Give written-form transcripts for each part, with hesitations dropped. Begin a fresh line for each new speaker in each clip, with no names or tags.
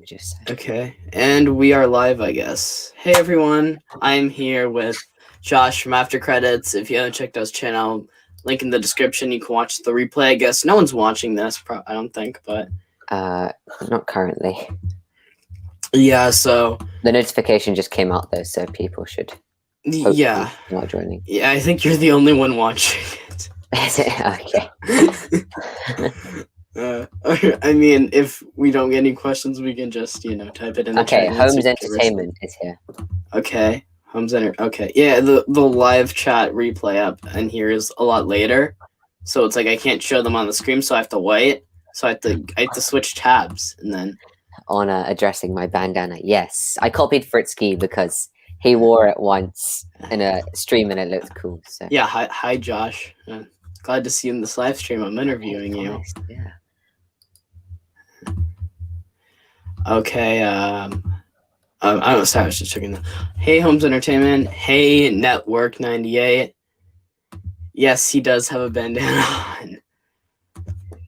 Just
Okay, and we are live, I guess. Hey everyone, I'm here with Josh from After Credits. If you haven't checked out his channel, link in the description. You can watch the replay. I guess no one's watching this, I don't think, but
not currently.
yeah. So
The notification just came out though, so people should
yeah,
not joining.
yeah. I think you're the only one watching it.
Is it?
Okay. I mean, if we don't get any questions, we can just type it in the
Okay,
chat.
Holmes Entertainment is here.
Okay, Okay, yeah. The live chat replay up and here is a lot later, so it's like I can't show them on the screen, so I have to wait. So I have to switch tabs and then.
On addressing my bandana. Yes, I copied Fritzky because he wore it once in a stream and it looked cool. So
yeah, hi Josh. Glad to see you in this live stream. I'm interviewing you.
Nice. Yeah.
Okay. I don't sorry, I was just checking that. Hey, Holmes Entertainment. Hey, Network 98. Yes, he does have a bandana on.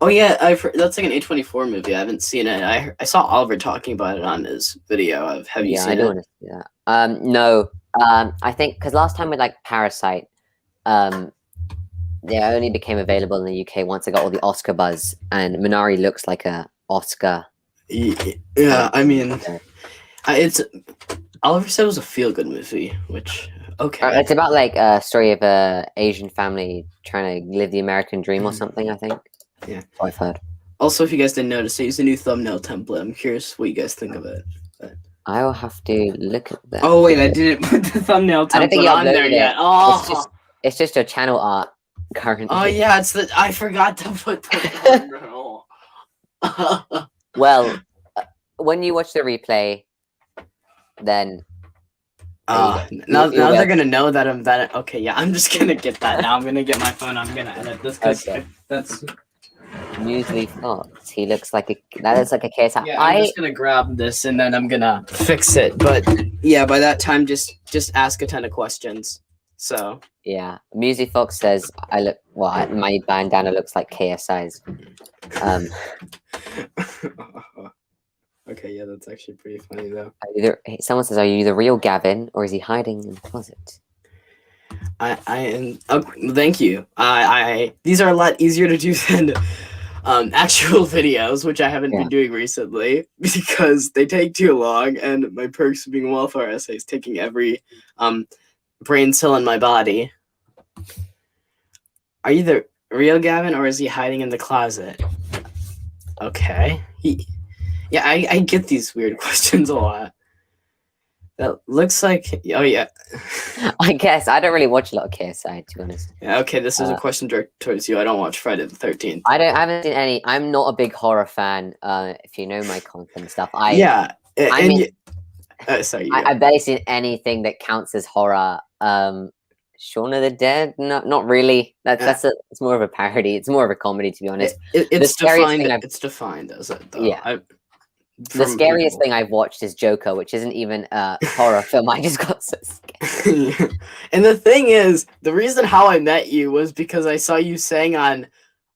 Oh yeah, that's like an A24 movie. I haven't seen it. I saw Oliver talking about it on his video. Have you seen it?
Yeah, I don't want to see that. No. I think because last time with like Parasite, they only became available in the UK once I got all the Oscar buzz, and Minari looks like a Oscar.
Yeah, I mean, it's Oliver said it was a feel-good movie, which okay.
It's about like a story of a Asian family trying to live the American dream or something. I think.
Yeah,
I've heard.
Also, if you guys didn't notice, I used a new thumbnail template. I'm curious what you guys think of it. But...
I will have to look at that.
Oh wait, I didn't put the thumbnail template on there yet. Oh,
it's just your channel art currently.
Oh yeah, I forgot to put the thumbnail.
Well, when you watch the replay, then.
Now they're gonna know that I'm that. Okay, yeah, I'm just gonna get that now. I'm gonna get my phone. I'm gonna edit this because that's.
Muesli Fox. He looks like that is like a case.
Yeah, I'm just gonna grab this and then I'm gonna fix it. But yeah, by that time, just ask a ton of questions. So
yeah, Muesli Fox says my bandana looks like KSI's.
Okay, yeah, that's actually pretty funny though.
Someone says, "Are you the real Gavin, or is he hiding in the closet?"
I am. Thank you. These are a lot easier to do than actual videos, which I haven't been doing recently because they take too long, and my perks of being a wallflower essay is taking every brain cell in my body. Are you the real Gavin, or is he hiding in the closet? Okay. I get these weird questions a lot. That looks like... Oh, yeah.
I guess. I don't really watch a lot of KSI, to be honest.
Yeah, okay, this is a question directed towards you. I don't watch Friday the 13th.
I haven't seen any... I'm not a big horror fan, if you know my content and stuff.
Sorry.
I've barely seen anything that counts as horror. Shaun of the Dead? Not really. It's more of a parody. It's more of a comedy, to be honest.
It's defined as it, though.
Yeah. The scariest thing I've watched is Joker, which isn't even a horror film. I just got so scared.
And the thing is, the reason how I met you was because I saw you saying on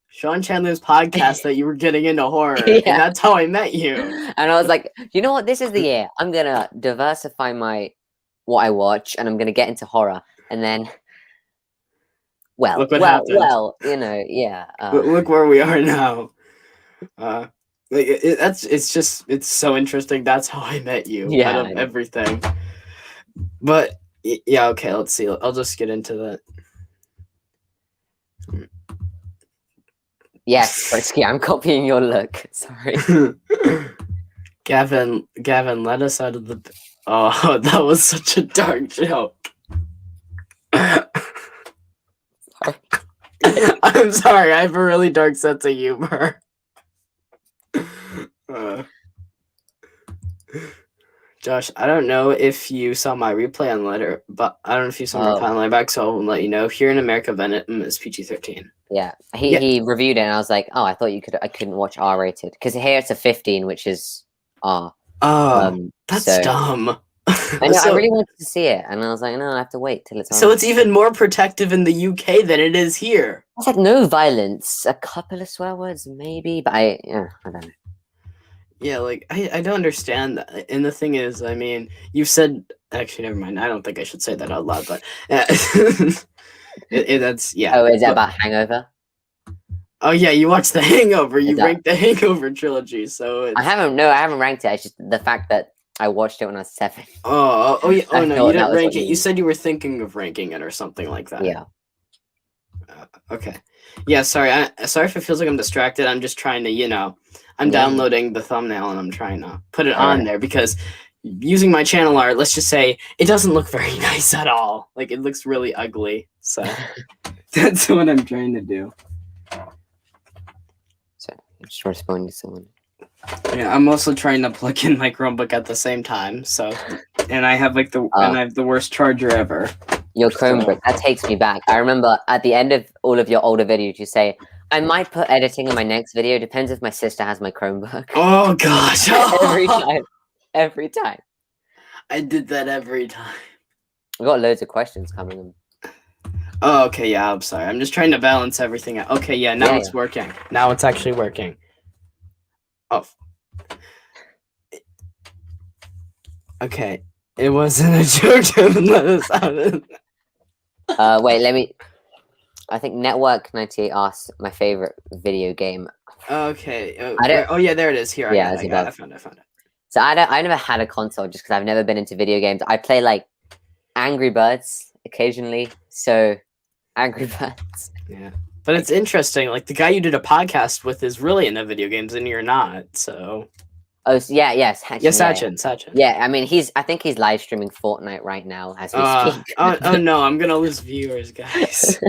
Sean Chandler's podcast that you were getting into horror. And that's how I met you.
And I was like, you know what? This is the year. I'm going to diversify what I watch, and I'm going to get into horror. And then,
look what happened.
yeah.
Look where we are now. It's so interesting. That's how I met you.
Yeah,
out of everything. But yeah, okay. Let's see. I'll just get into that.
Yes, Fritzky, I'm copying your look. Sorry.
Gavin, let us out of the... Oh, that was such a dark joke. I'm sorry. I have a really dark sense of humor. Josh, I don't know if you saw my replay on Letter, but I don't know if you saw my replay on Letterboxd, so I'll let you know. Here in America, Venom is PG-13.
Yeah, he reviewed it, and I was like, oh, I thought I couldn't watch R-rated because here it's a 15, which is R.
That's dumb.
I know, I really wanted to see it, and I was like, no, I have to wait till it's on.
So it's even more protective in the UK than it is here.
It's like no violence, a couple of swear words maybe, but I don't know.
Yeah, like I don't understand that. And the thing is, I mean, you said actually never mind. I don't think I should say that out loud, but that's yeah.
Oh, is it
But
about Hangover?
oh yeah, you watched The Hangover.
Is
You
that?
ranked The Hangover trilogy, so
I
it's
haven't. No, I haven't ranked it. It's just the fact that I watched it when I was 7.
yeah, oh
I
no, you
thought that
didn't
was what
rank it.
you
You
meant.
said you were thinking of ranking it or something like that.
Yeah.
Okay. Yeah, sorry. Sorry if it feels like I'm distracted. I'm just trying to, I'm
Yeah.
downloading the thumbnail and I'm trying to put it
All
on
right.
there because using my channel art, let's just say it doesn't look very nice at all. Like it looks really ugly. So that's what I'm trying to do.
So I'm just responding to someone.
Yeah, I'm also trying to plug in my Chromebook at the same time. So, and I have and I have the worst charger ever.
Your Chromebook, that takes me back. I remember at the end of all of your older videos, you say, I might put editing in my next video. Depends if my sister has my Chromebook.
Oh gosh.
Every time. Every time.
I did that every time.
I've got loads of questions coming in.
Oh, okay, yeah, I'm sorry. I'm just trying to balance everything out. Okay, yeah, now it's working. Now it's actually working. Oh. Okay. It wasn't a joke to let us out.
Wait, let me... I think Network 98 asks my favorite video game.
Okay.
don't-
oh, yeah, there it is. Here,
Yeah,
I found it.
So I never had a console just because I've never been into video games. I play like Angry Birds occasionally. So Angry Birds.
Yeah. But it's interesting. Like the guy you did a podcast with is really into video games and you're not. So.
Oh, so yes.
Sachin.
Yeah, I mean, I think he's live streaming Fortnite right now as we speak.
oh no, I'm gonna lose viewers, guys.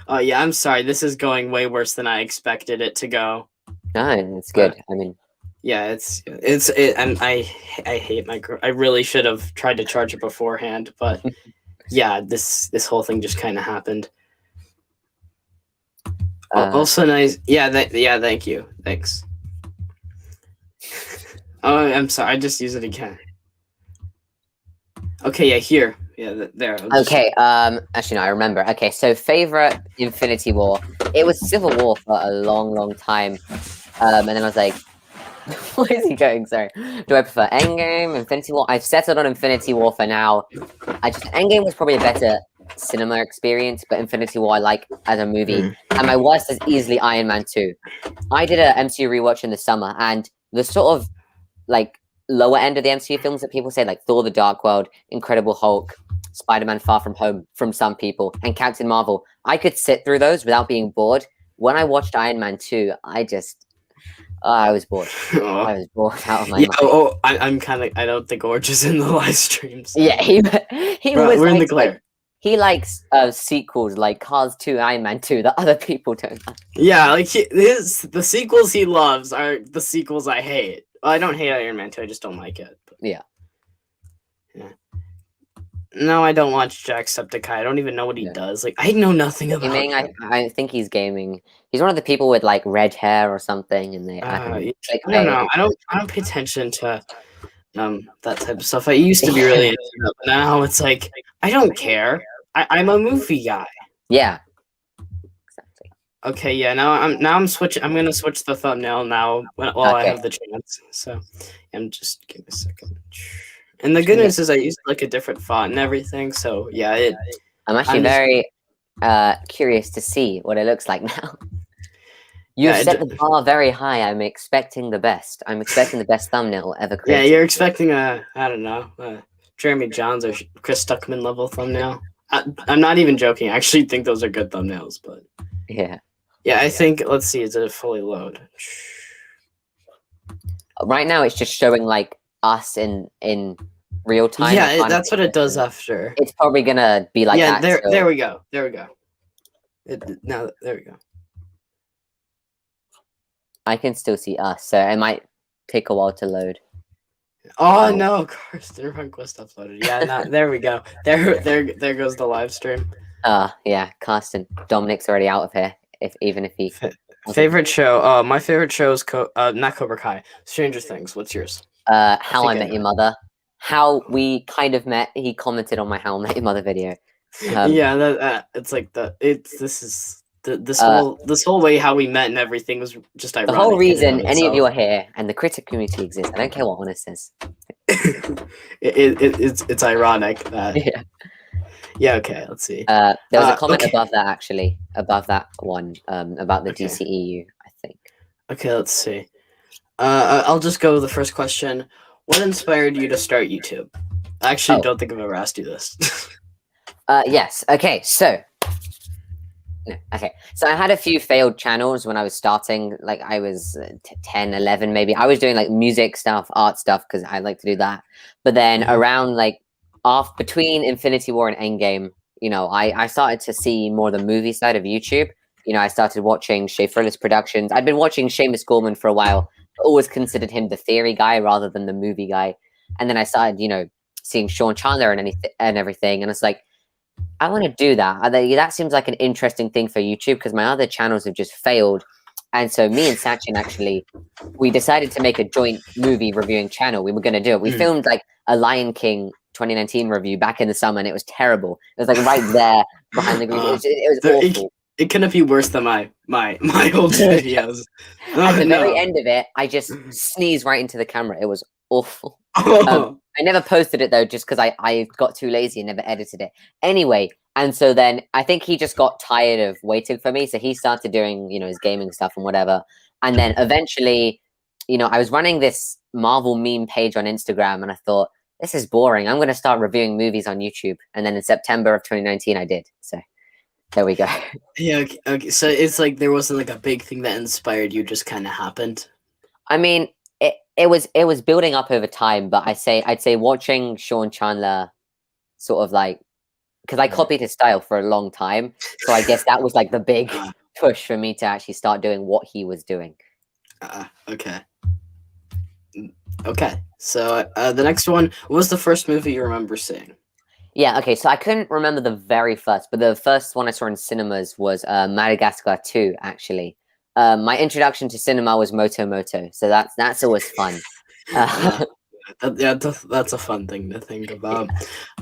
Oh yeah, I'm sorry. This is going way worse than I expected it to go.
No, it's good. I mean,
yeah, and I hate my. I really should have tried to charge it beforehand, but yeah, this whole thing just kind of happened. Also nice. Yeah, thank you. Thanks. Oh, I'm sorry. I just use it again. Okay, yeah, here. Yeah, there.
Okay, actually, no, I remember. Okay, so favorite Infinity War. It was Civil War for a long, long time. And then I was like, where is he going? Sorry. Do I prefer Endgame, Infinity War? I've settled on Infinity War for now. Endgame was probably a better cinema experience, but Infinity War I like as a movie. And my worst is easily Iron Man 2. I did a MCU rewatch in the summer, and the sort of like lower end of the MCU films that people say, like Thor: The Dark World, Incredible Hulk, Spider-Man: Far From Home, from some people, and Captain Marvel, I could sit through those without being bored. When I watched Iron Man 2, I was bored. I was bored out of my mind.
I don't think Orge is in the live streams. So.
Yeah, he was.
We're in the glare.
He likes sequels like Cars 2, Iron Man 2 that other people don't like.
Yeah, like the sequels he loves are the sequels I hate. Well, I don't hate Iron Man 2, I just don't like it. But.
Yeah.
No, I don't watch Jacksepticeye. I don't even know what he does. Like, I know nothing about him.
I think he's gaming. He's one of the people with like red hair or something, and they. I
don't know. I don't pay attention to that type of stuff. I used to be really into it, but now it's like I don't care. I'm a movie guy.
Yeah. Exactly.
Okay. Yeah. I'm switching. I'm gonna switch the thumbnail now while I have the chance. So, I'm just give me a second. And the good news is I used like a different font and everything. So yeah,
I'm actually very curious to see what it looks like now. You set the bar very high. I'm expecting the best. I'm expecting the best thumbnail ever created.
Yeah, you're expecting I don't know, Jeremy Johns or Chris Stuckman level thumbnail. I'm not even joking. I actually think those are good thumbnails, but
yeah.
Yeah, I think, let's see, is it fully load?
Right now it's just showing like us in real time.
Yeah, that's what it does after.
It's probably gonna be like that.
Yeah, there we go. There we go. There we go.
I can still see us, so it might take a while to load.
Oh no, Karsten Runquist uploaded. Yeah, there we go. There goes the live stream.
Yeah, Karsten. Dominic's already out of here. Even if he
favorite show. My favorite show is not Cobra Kai. Stranger Things. What's yours?
How I Met Your Mother. How we kind of met. He commented on my How I Met Your Mother video.
Yeah, it's like this is This
Uh,
whole way how we met and everything was just
the whole
ironic in and
reason
of
any of
itself.
you are here and the critic community exists, I don't care what Honest says.
It's ironic that
Yeah.
yeah. Okay, let's see.
There was a comment
Okay.
above that actually, above that one, about the
Okay.
DCEU, I think.
Okay, let's see. I'll just go with the first question. What inspired you to start YouTube? I actually
Oh.
don't think I've ever asked you this.
Yes. Okay. So. No, okay. So I had a few failed channels when I was starting. Like I was 10, 11 maybe. I was doing like music stuff, art stuff because I like to do that. But then
Mhm.
around like off between Infinity War and Endgame, I started to see more the movie side of YouTube. I started watching Shea Frillis Productions. I'd been watching Seamus Gorman for a while, but always considered him the theory guy rather than the movie guy. And then I started, seeing Sean Chandler and everything. And it's like, I want to do that. That seems like an interesting thing for YouTube because my other channels have just failed. And so me and Sachin actually, we decided to make a joint movie reviewing channel. We were going to do it. We
Mm.
filmed like a Lion King 2019 review back in the summer and it was terrible. It was like right there behind the green. It was awful.
It couldn't be worse than my old videos.
At the very
No.
end of it, I just sneezed right into the camera. It was awful.
Oh.
I never posted it though, just because I got too lazy and never edited it. Anyway, and so then I think he just got tired of waiting for me, so he started doing his gaming stuff and whatever. And then eventually, I was running this Marvel meme page on Instagram, and I thought this is boring. I'm going to start reviewing movies on YouTube. And then in September of 2019, I did. So there we go.
Yeah. Okay. So it's like there wasn't like a big thing that inspired you; just kind of happened.
I mean, it was building up over time, but I'd say watching Sean Chandler sort of like because I copied his style for a long time, so I guess that was like the big push for me to actually start doing what he was doing.
Okay. Okay. So the next one, what was the first movie you remember seeing?
Yeah, okay, so I couldn't remember the very first, but the first one I saw in cinemas was Madagascar 2, actually. My introduction to cinema was Moto Moto, so that's always fun.
That's a fun thing to think about.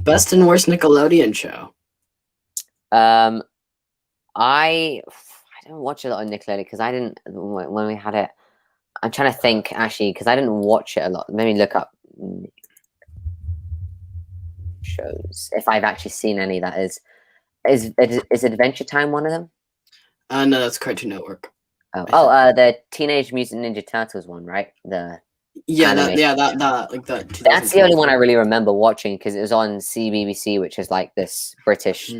Best and worst Nickelodeon show.
I don't watch a lot of Nickelodeon because I didn't when we had it. I'm trying to think actually because I didn't watch it a lot. Let me look up shows if I've actually seen any. That is Adventure Time one of them?
No, that's Cartoon Network.
The Teenage Mutant Ninja Turtles one, right?
That like that.
That's the only one I really remember watching because it was on CBBC, which is like this British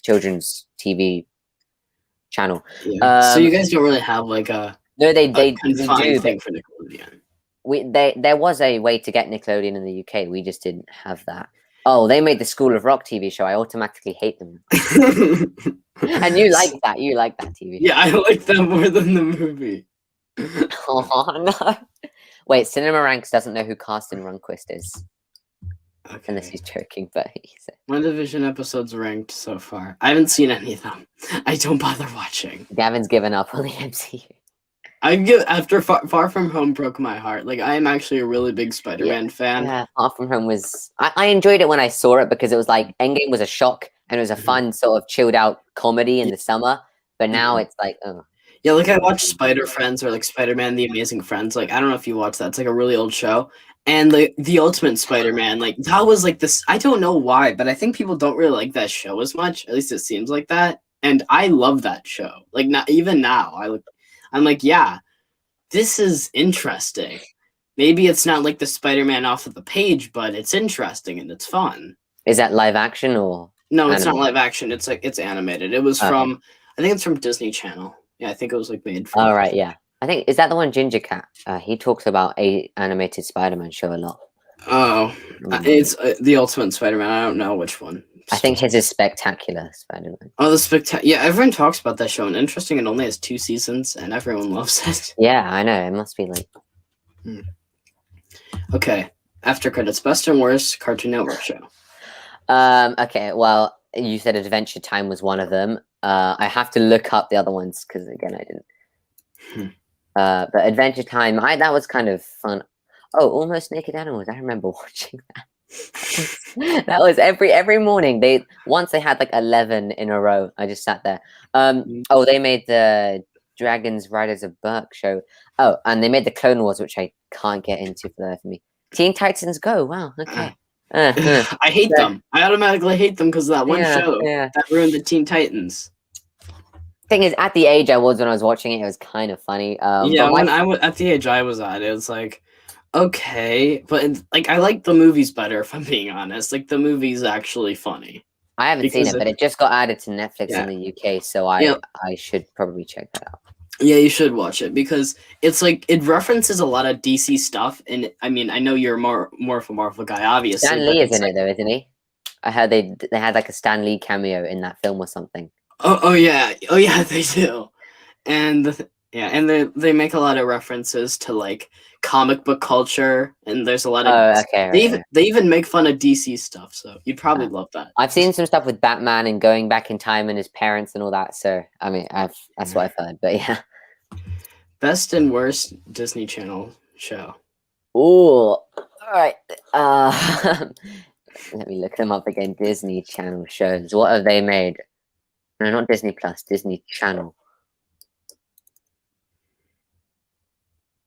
children's TV channel.
Yeah. So you guys don't really have like a
they
confined
do
thing for Nickelodeon.
There was a way to get Nickelodeon in the UK. We just didn't have that. Oh, they made the School of Rock TV show. I automatically hate them. And you like that. You like that TV show.
Yeah, I like that more than the movie.
Oh, no. Wait, Cinema Ranks doesn't know who Carsten Rundquist is.
Okay.
Unless he's joking, but he's...
WandaVision episodes ranked so far. I haven't seen any of them. I don't bother watching.
Gavin's given up on the MCU.
After Far From Home broke my heart. Like, I am actually a really big Spider-Man fan.
Yeah, Far From Home was... I enjoyed it when I saw it because it was like, Endgame was a shock and it was a fun sort of chilled out comedy in the summer. But now it's like, oh.
Yeah, like I watched Spider-Friends or like Spider-Man The Amazing Friends. Like, I don't know if you watched that. It's like a really old show. And the Ultimate Spider-Man, like that was like this. I don't know why, but I think people don't really like that show as much. At least it seems like that. And I love that show. Like not even now. I'm like, yeah, this is interesting. Maybe it's not like the Spider-Man off of the page, but it's interesting and it's fun.
Is that live action or?
No, it's not live action. It's like it's animated. It was from I think it's from Disney Channel. Yeah, I think it was like made from.
All right, yeah. I think is that the one Ginger Cat? He talks about a animated Spider-Man show a lot.
Oh, it's the Ultimate Spider-Man. I don't know which one.
I think his is Spectacular Spider-Man.
Oh, the Spectacular. Yeah, everyone talks about that show, and interesting, it only has 2 seasons, and everyone loves it.
Yeah, I know. It must be like.
Okay, after credits, best and worst Cartoon Network show.
Okay, well, you said Adventure Time was one of them. I have to look up the other ones because again, I didn't. But Adventure Time, that was kind of fun. Oh, Almost Naked Animals. I remember watching that. That was every morning. Once they had like 11 in a row. I just sat there. Oh, they made the Dragons Riders of Berk show. Oh, and they made the Clone Wars, which I can't get into for the life of me. Teen Titans Go. Wow. Okay.
I hate them. I automatically hate them because of that one show
Yeah.
that ruined the Teen Titans.
Thing is, at the age I was when I was watching it, it was kind of funny.
Yeah, when I was at the age I was at, it was like, okay, but like I like the movies better. If I'm being honest, like the movie's actually funny.
I haven't seen it, but it just got added to Netflix
Yeah.
in the UK, so I should probably check that out.
Yeah, you should watch it because it's like it references a lot of DC stuff, and I mean, I know you're more of a Marvel guy, obviously.
Stan Lee is in it though, isn't he? I heard they had like a Stan Lee cameo in that film or something.
Oh yeah, they do, and they make a lot of references to like comic book culture, and there's a lot of they even make fun of DC stuff, so you'd probably love that.
I've seen some stuff with Batman and going back in time and his parents and all that, so I mean that's what I've heard, but yeah.
Best and worst Disney Channel show.
Ooh, all right. Let me look them up again. Disney Channel shows. What have they made? No, not Disney Plus. Disney Channel.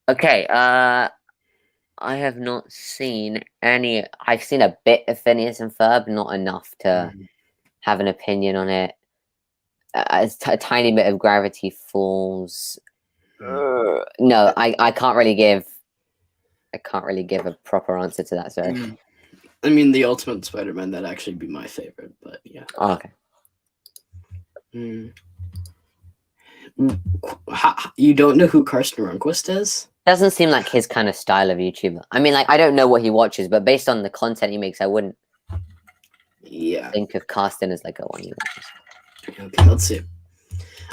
Okay. I have not seen any. I've seen a bit of Phineas and Ferb, not enough to have an opinion on it. A tiny bit of Gravity Falls. No, I can't really give. I can't really give a proper answer to that. Sorry.
I mean, the Ultimate Spider-Man, that'd actually be my favorite, but yeah.
Oh, okay.
You don't know who Carsten Runquist is?
Doesn't seem like his kind of style of YouTuber. I mean, like, I don't know what he watches, but based on the content he makes, I wouldn't think of Carsten as like a one he watches.
Okay, let's see.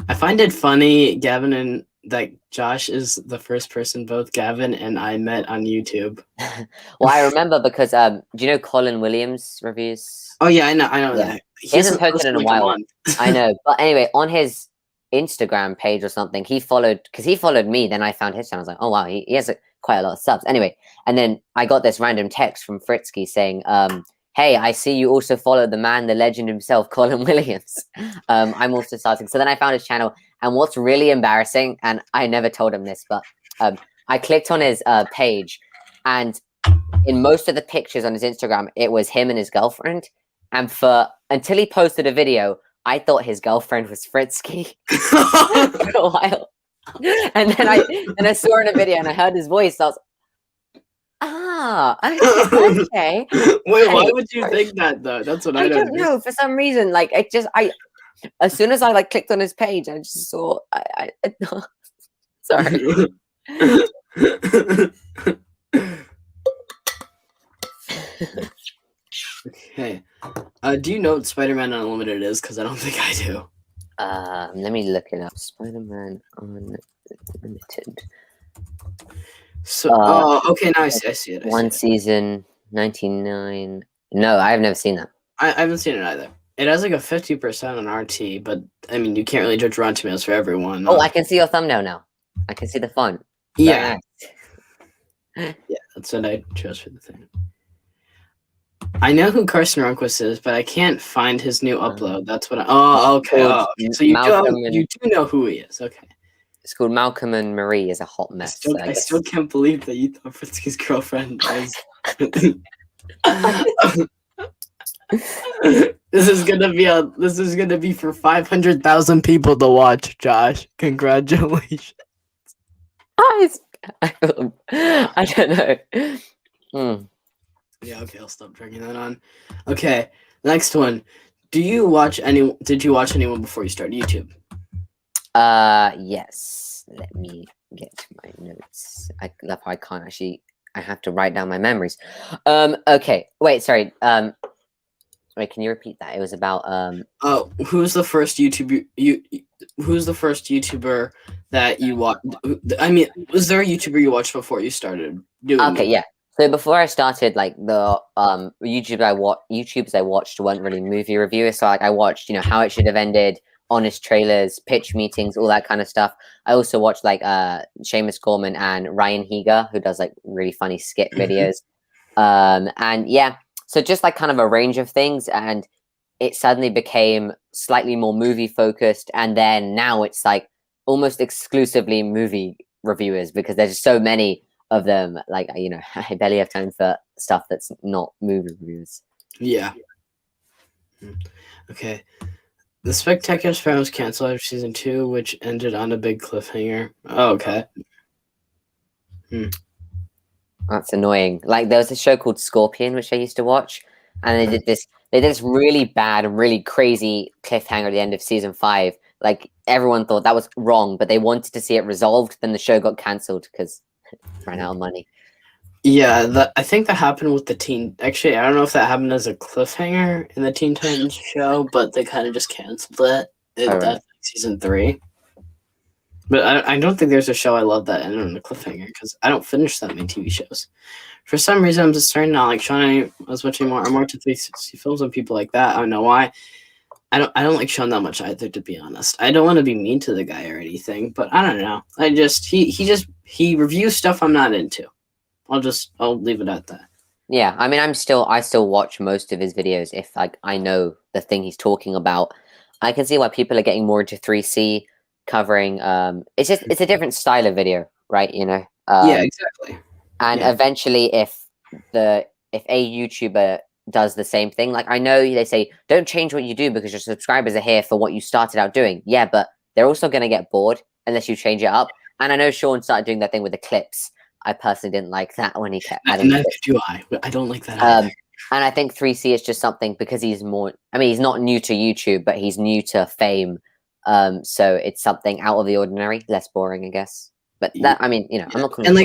I find it funny, Gavin, and that Josh is the first person both Gavin and I met on YouTube.
Well, I remember because do you know Colin Williams reviews?
Oh yeah, I know that.
He hasn't posted in a while. I know, but anyway, on his Instagram page or something, he followed me. Then I found his channel. I was like, oh wow, he has quite a lot of subs. Anyway, and then I got this random text from Fritzky saying, hey, I see you also follow the man, the legend himself, Colin Williams. I'm also starting. So then I found his channel. And what's really embarrassing, and I never told him this, but I clicked on his page, and in most of the pictures on his Instagram, it was him and his girlfriend. And until he posted a video, I thought his girlfriend was Fritzky for a while. And then I saw her in a video and I heard his voice. So I was okay.
Wait, why would you think that though? That's what I don't
know. For some reason, like as soon as I like clicked on his page, I just saw. Sorry.
Okay. Do you know what Spider-Man Unlimited is? Because I don't think I do.
Let me look it up. Spider-Man Unlimited.
So, okay, now I see it.
One season, 99. No, I've never seen that.
I haven't seen it either. It has like a 50% on RT, but I mean, you can't really judge Rotten Tomatoes for everyone.
Oh, I can see your thumbnail now. I can see the font.
Yeah. Yeah, that's what I chose for the thing. I know who Carsten Runquist is, but I can't find his new upload. That's what okay. Okay. So you do know who he is. Okay.
It's called Malcolm and Marie is a hot mess.
I still can't believe that you thought Fritzky's girlfriend was... This is gonna be for 500,000 people to watch, Josh. Congratulations.
I don't know.
Yeah, okay, I'll stop dragging that on. Okay, next one. Did you watch anyone before you started YouTube?
Yes. Let me get to my notes. I can't actually. I have to write down my memories. Okay. Wait. Sorry. Wait. Can you repeat that? It was about.
Oh, who's the first YouTuber? Who's the first YouTuber that you watched? I mean, was there a YouTuber you watched before you started doing?
Okay. Yeah. So before I started, like the YouTubers I watched weren't really movie reviewers. So like I watched, How It Should Have Ended, Honest Trailers, pitch meetings, all that kind of stuff. I also watched like Seamus Gorman and Ryan Higa, who does like really funny skit videos. And yeah, So just like kind of a range of things, and it suddenly became slightly more movie focused, and then now it's like almost exclusively movie reviewers because there's so many of them. Like I barely have time for stuff that's not movie reviews.
Yeah. Okay. The Spectacular Spider was canceled after season 2, which ended on a big cliffhanger. Oh, okay.
That's annoying. Like there was a show called Scorpion, which I used to watch, and they did this really bad and really crazy cliffhanger at the end of season 5. Like everyone thought that was wrong, but they wanted to see it resolved. Then the show got cancelled because it ran out of money.
Yeah, I think that happened with the Teen. Actually, I don't know if that happened as a cliffhanger in the Teen Titans show, but they kind of just canceled it in
Alright.
season 3. But I don't think there's a show I love that ended on a cliffhanger because I don't finish that many TV shows. For some reason, I'm just starting not like Sean as much anymore. I'm more to 360 films and people like that. I don't know why. I don't like Sean that much either, to be honest. I don't want to be mean to the guy or anything, but I don't know. He reviews stuff I'm not into. I'll leave it at that.
Yeah, I mean, I still watch most of his videos if like I know the thing he's talking about. I can see why people are getting more into 3C covering. It's a different style of video, right?
Yeah, exactly.
And
Yeah.
eventually, if a YouTuber does the same thing, like I know they say don't change what you do because your subscribers are here for what you started out doing. Yeah, but they're also going to get bored unless you change it up. And I know Sean started doing that thing with the clips. I personally didn't like that when he kept adding.
Neither do I. I don't like that either.
And I think 3C is just something because he's more. I mean, he's not new to YouTube, but he's new to fame. So it's something out of the ordinary, less boring, I guess. But that, I mean, I'm not.
And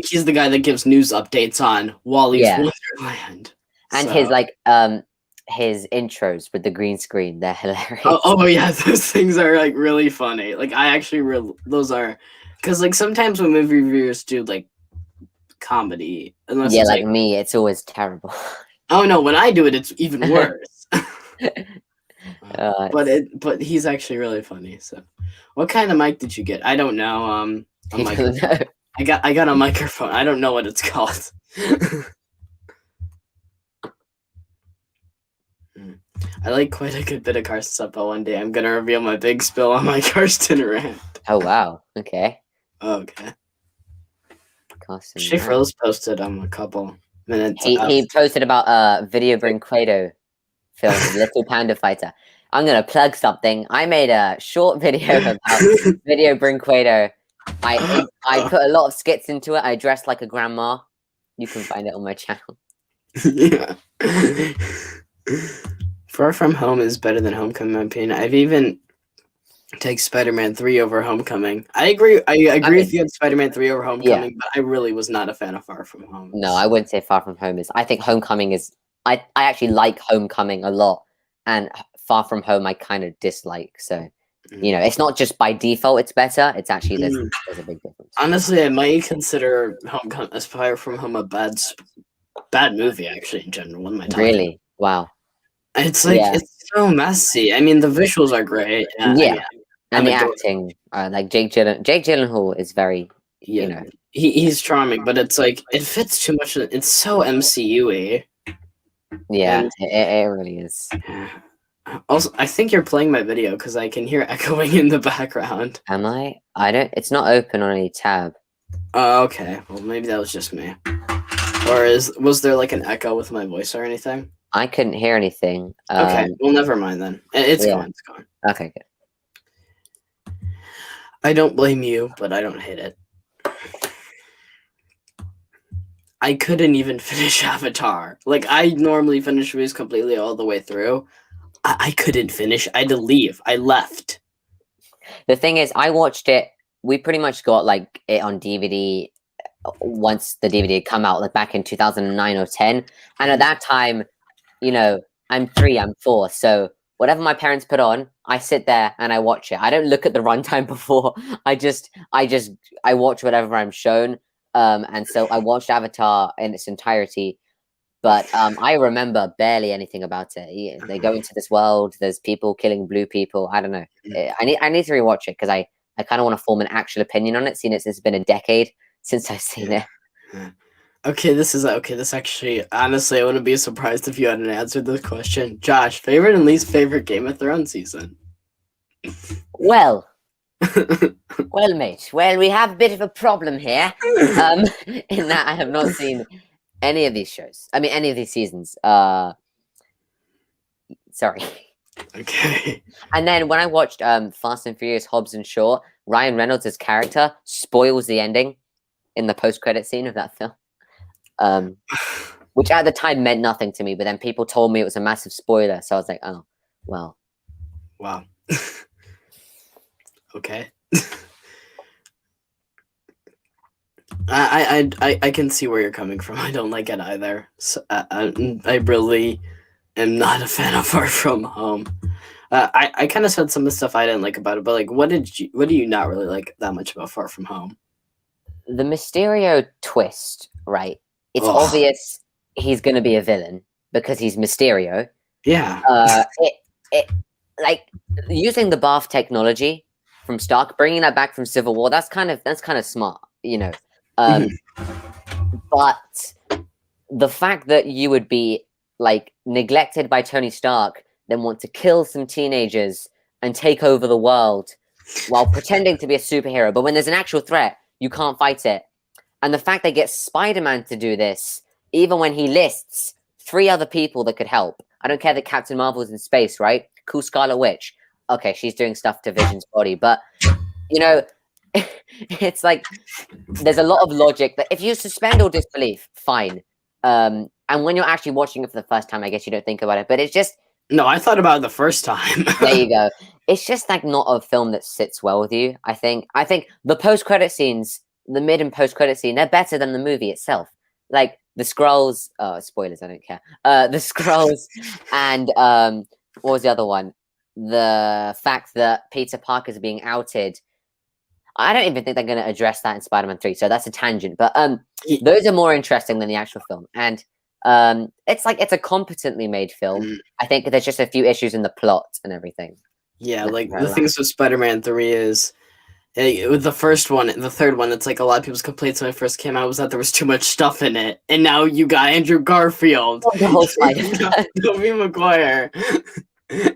he's the guy that gives news updates on Wally's Wonderland.
And his intros with the green screen, they're hilarious.
Oh yeah, those things are like really funny. Like I actually those are because like sometimes when movie reviewers do like comedy, unless it's
like me, it's always terrible.
Oh no, when I do it, it's even worse. But he's actually really funny. So, what kind of mic did you get? I don't know. I got a microphone. I don't know what it's called. I like quite a good bit of Karsten stuff, but one day I'm gonna reveal my big spill on my Karsten rant.
Oh wow! Okay.
Okay.
Karsten.
Frills posted a couple minutes.
He posted about Video Brinquedo film Little Panda Fighter. I'm gonna plug something. I made a short video about Video Brinquedo. I put a lot of skits into it. I dressed like a grandma. You can find it on my channel.
Yeah. Far From Home is better than Homecoming, in my opinion. I've even take Spider-Man 3 over Homecoming. I agree. I agree with you on Spider-Man 3 over Homecoming, but I really was not a fan of Far From Home.
No, I wouldn't say Far From Home is. I think Homecoming is. I actually like Homecoming a lot, and Far From Home I kind of dislike. So, it's not just by default it's better. It's actually there's a big difference.
Honestly, I might consider Far From Home a bad movie. Actually, in general, one of my top.
Really? Wow.
It's like it's so messy. I mean, the visuals are great.
And the acting, like Jake Gyllenhaal is very,
he's charming, but it's like it fits too much. It's so MCU-y.
Yeah, it really is.
Also, I think you're playing my video because I can hear echoing in the background.
Am I? I don't. It's not open on any tab.
Oh, okay. Well, maybe that was just me. Or was there like an echo with my voice or anything?
I couldn't hear anything.
Okay, well, never mind then. It's gone. It's gone.
Okay, good.
I don't blame you, but I don't hate it. I couldn't even finish Avatar. Like, I normally finish movies completely all the way through. I couldn't finish. I had to leave. I left.
The thing is, I watched it. We pretty much got like it on DVD once the DVD had come out, like back in 2009 or 10. And at that time, I'm 3, I'm 4. So whatever my parents put on, I sit there and I watch it. I don't look at the runtime before. I watch whatever I'm shown. And so I watched Avatar in its entirety. But I remember barely anything about it. They go into this world. There's people killing blue people. I don't know. I need to rewatch it because I kind of want to form an actual opinion on it, seeing it's been a decade since I've seen it.
Okay, this actually, honestly, I wouldn't be surprised if you hadn't answered this question. Josh, favorite and least favorite Game of Thrones season?
Well, well, mate. Well, we have a bit of a problem here. In that I have not seen any of these shows. I mean, any of these seasons. Sorry.
Okay.
And then when I watched Fast and Furious Hobbs and Shaw, Ryan Reynolds' character spoils the ending in the post-credit scene of that film. Which at the time meant nothing to me, but then people told me it was a massive spoiler, so I was like, oh, well.
Wow. Okay. I can see where you're coming from. I don't like it either. So, I really am not a fan of Far From Home. I kind of said some of the stuff I didn't like about it, but like, what do you not really like that much about Far From Home?
The Mysterio twist, right? It's
Ugh.
obvious he's going to be a villain because he's Mysterio.
Yeah.
It like using the bath technology from Stark, bringing that back from Civil War. That's kind of smart, you know. But the fact that you would be like neglected by Tony Stark, then want to kill some teenagers and take over the world while pretending to be a superhero, but when there's an actual threat, you can't fight it. And the fact they get Spider-Man to do this, even when he lists 3 other people that could help. I don't care that Captain Marvel's in space, right? Cool, Scarlet Witch. Okay, she's doing stuff to Vision's body, but you know, it's like there's a lot of logic that if you suspend all disbelief, fine. And when you're actually watching it for the first time, I guess you don't think about it, but it's just
No, I thought about it the first time.
there you go. It's just like not a film that sits well with you. I think the post-credit scenes, the mid and post-credit scene, they're better than the movie itself. Like the Skrulls, spoilers, I don't care. The Skrulls and what was the other one? The fact that Peter Parker's being outed. I don't even think they're going to address that in Spider-Man 3, so that's a tangent. But those are more interesting than the actual film. And it's a competently made film. I think there's just a few issues in the plot and everything.
Yeah, like the things with Spider-Man 3 is with the first one, the third one, it's like a lot of people's complaints when it first came out was that there was too much stuff in it, and now you got Andrew Garfield,
The whole Spider-Man.
Tobey Maguire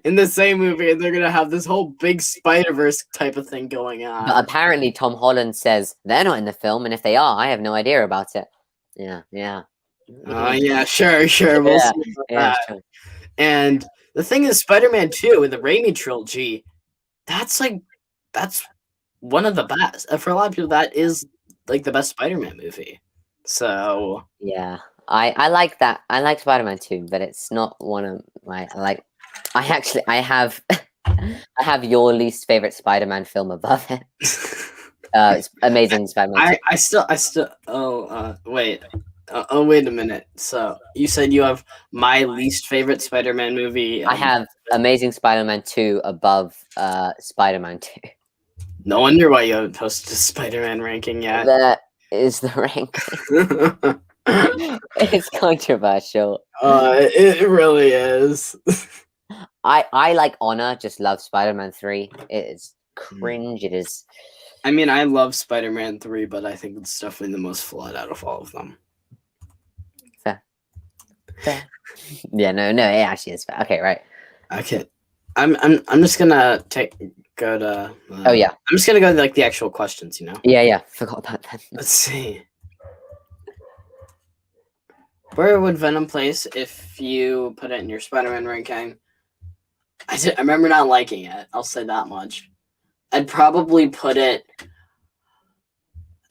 in the same movie, and they're gonna have this whole big Spider-Verse type of thing going on.
But apparently, Tom Holland says they're not in the film, and if they are, I have no idea about it. Yeah.
Yeah, sure. We'll
Yeah,
see about
yeah,
that.
sure.
And the thing is, Spider-Man 2 in the Raimi trilogy, that's one of the best. For a lot of people, that is like the best Spider-Man movie. So
Yeah, I like that. I like Spider-Man 2, but it's not one of my I have I have your least favorite Spider-Man film above it. It's Amazing Spider-Man 2.
I still wait. Wait a minute. So you said you have my least favorite Spider-Man movie.
I have Amazing Spider-Man 2 above Spider-Man 2.
No wonder why you haven't posted a Spider-Man ranking yet.
That is the ranking. It's controversial.
It really is.
I like Honor, just love Spider-Man 3. It is cringe. It is.
I mean, I love Spider-Man 3, but I think it's definitely the most flawed out of all of them.
Fair. Yeah, no, it actually is fair. Okay, right.
Okay. I'm just gonna go to
Oh yeah.
I'm just gonna go to like the actual questions, you know?
Yeah. Forgot about that.
Let's see. Where would Venom place if you put it in your Spider-Man ranking? I remember not liking it. I'll say that much. I'd probably put it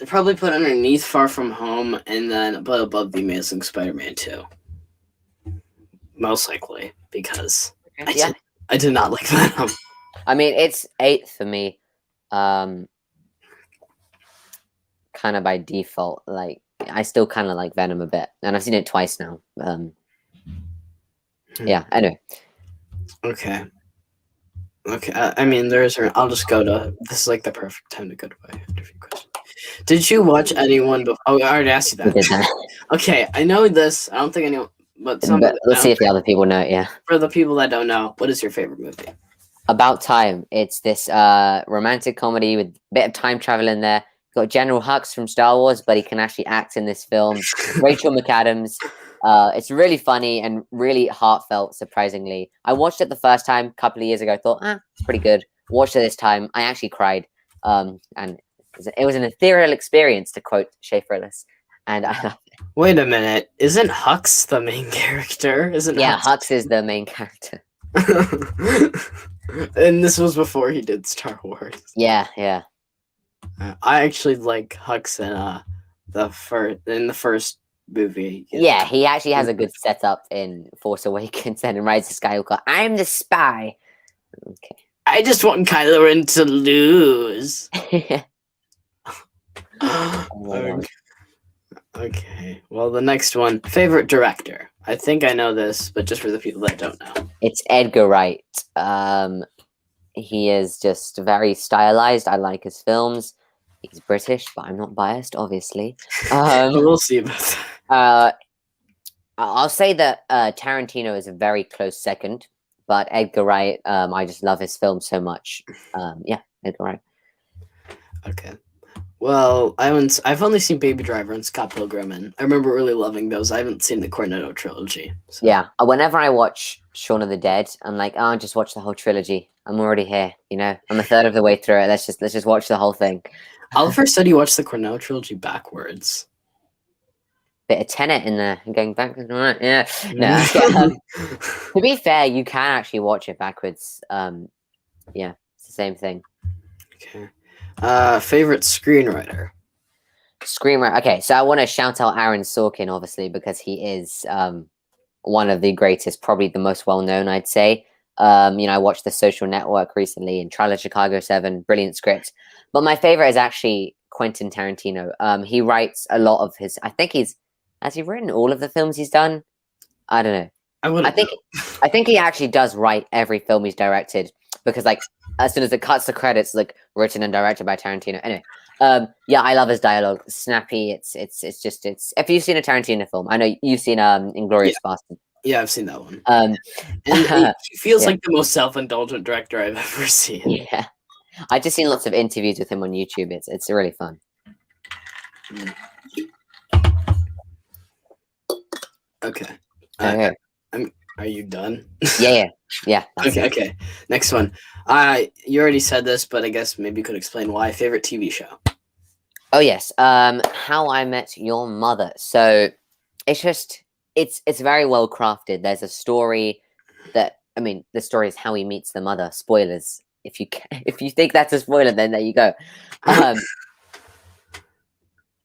underneath Far From Home and then above The Amazing Spider-Man 2. Most likely, because I did not like Venom.
I mean, it's 8th for me. Kind of by default. Like, I still kind of like Venom a bit, and I've seen it twice now. Yeah. Anyway.
Okay. I mean, I'll just go to. This is like the perfect time to go to my interview question. Did you watch anyone before? Oh, I already asked you that.
We did that.
Okay, I know this. I don't think anyone, but
let's see if the other people know it. Yeah.
For the people that don't know, what is your favorite movie?
About Time. It's this romantic comedy with a bit of time travel in there. got General Hux from Star Wars, but he can actually act in this film. Rachel McAdams. It's really funny and really heartfelt, surprisingly. I watched it the first time a couple of years ago. I thought, it's pretty good. Watched it this time. I actually cried. And it was an ethereal experience, to quote Schaefer Ellis. And
Wait a minute. Isn't Hux the main character? Isn't
Hux is the main character.
And this was before he did Star Wars.
Yeah.
I actually like Hux in the first movie.
Yeah, he actually has a good setup in Force Awakens and in Rise of Skywalker. I'm the spy. Okay.
I just want Kylo Ren to lose. Okay. Well, the next one, favorite director. I think I know this, but just for the people that don't know,
it's Edgar Wright. He is just very stylized. I like his films. He's British, but I'm not biased, obviously.
We'll see about that.
I'll say that Tarantino is a very close second, but Edgar Wright, I just love his film so much. Edgar Wright.
Okay. Well, I've only seen Baby Driver and Scott Pilgrim, and I remember really loving those. I haven't seen the Cornetto trilogy. So.
Yeah, whenever I watch Shaun of the Dead, I'm like, I'll just watch the whole trilogy. I'm already here, I'm a third of the way through it. Let's just watch the whole thing.
Oliver said you watched the Cornetto trilogy backwards.
Bit of Tenet in there, going backwards. Yeah, no. To be fair, you can actually watch it backwards. Yeah, it's the same thing.
Okay. Favorite screenwriter.
Okay, so I want to shout out Aaron Sorkin, obviously, because he is one of the greatest, probably the most well-known, I'd say. I watched The Social Network recently and Trial of Chicago 7, brilliant script. But my favorite is actually Quentin Tarantino. He writes a lot of his, has he written all of the films he's done? I don't know. I think he actually does write every film he's directed, because as soon as it cuts the credits, written and directed by Tarantino. Anyway, I love his dialogue. Snappy. It's if you've seen a Tarantino film, I know you've seen Inglourious Basterds.
Yeah, I've seen that one. And he feels like the most self-indulgent director I've ever seen.
Yeah, I've just seen lots of interviews with him on YouTube. It's really fun.
Okay.
Okay.
Are you done?
Yeah.
Okay. Next one. You already said this, but I guess maybe you could explain why. Favorite TV show.
Oh yes. How I Met Your Mother. So it's very well crafted. There's a story the story is how he meets the mother. Spoilers. If you think that's a spoiler, then there you go.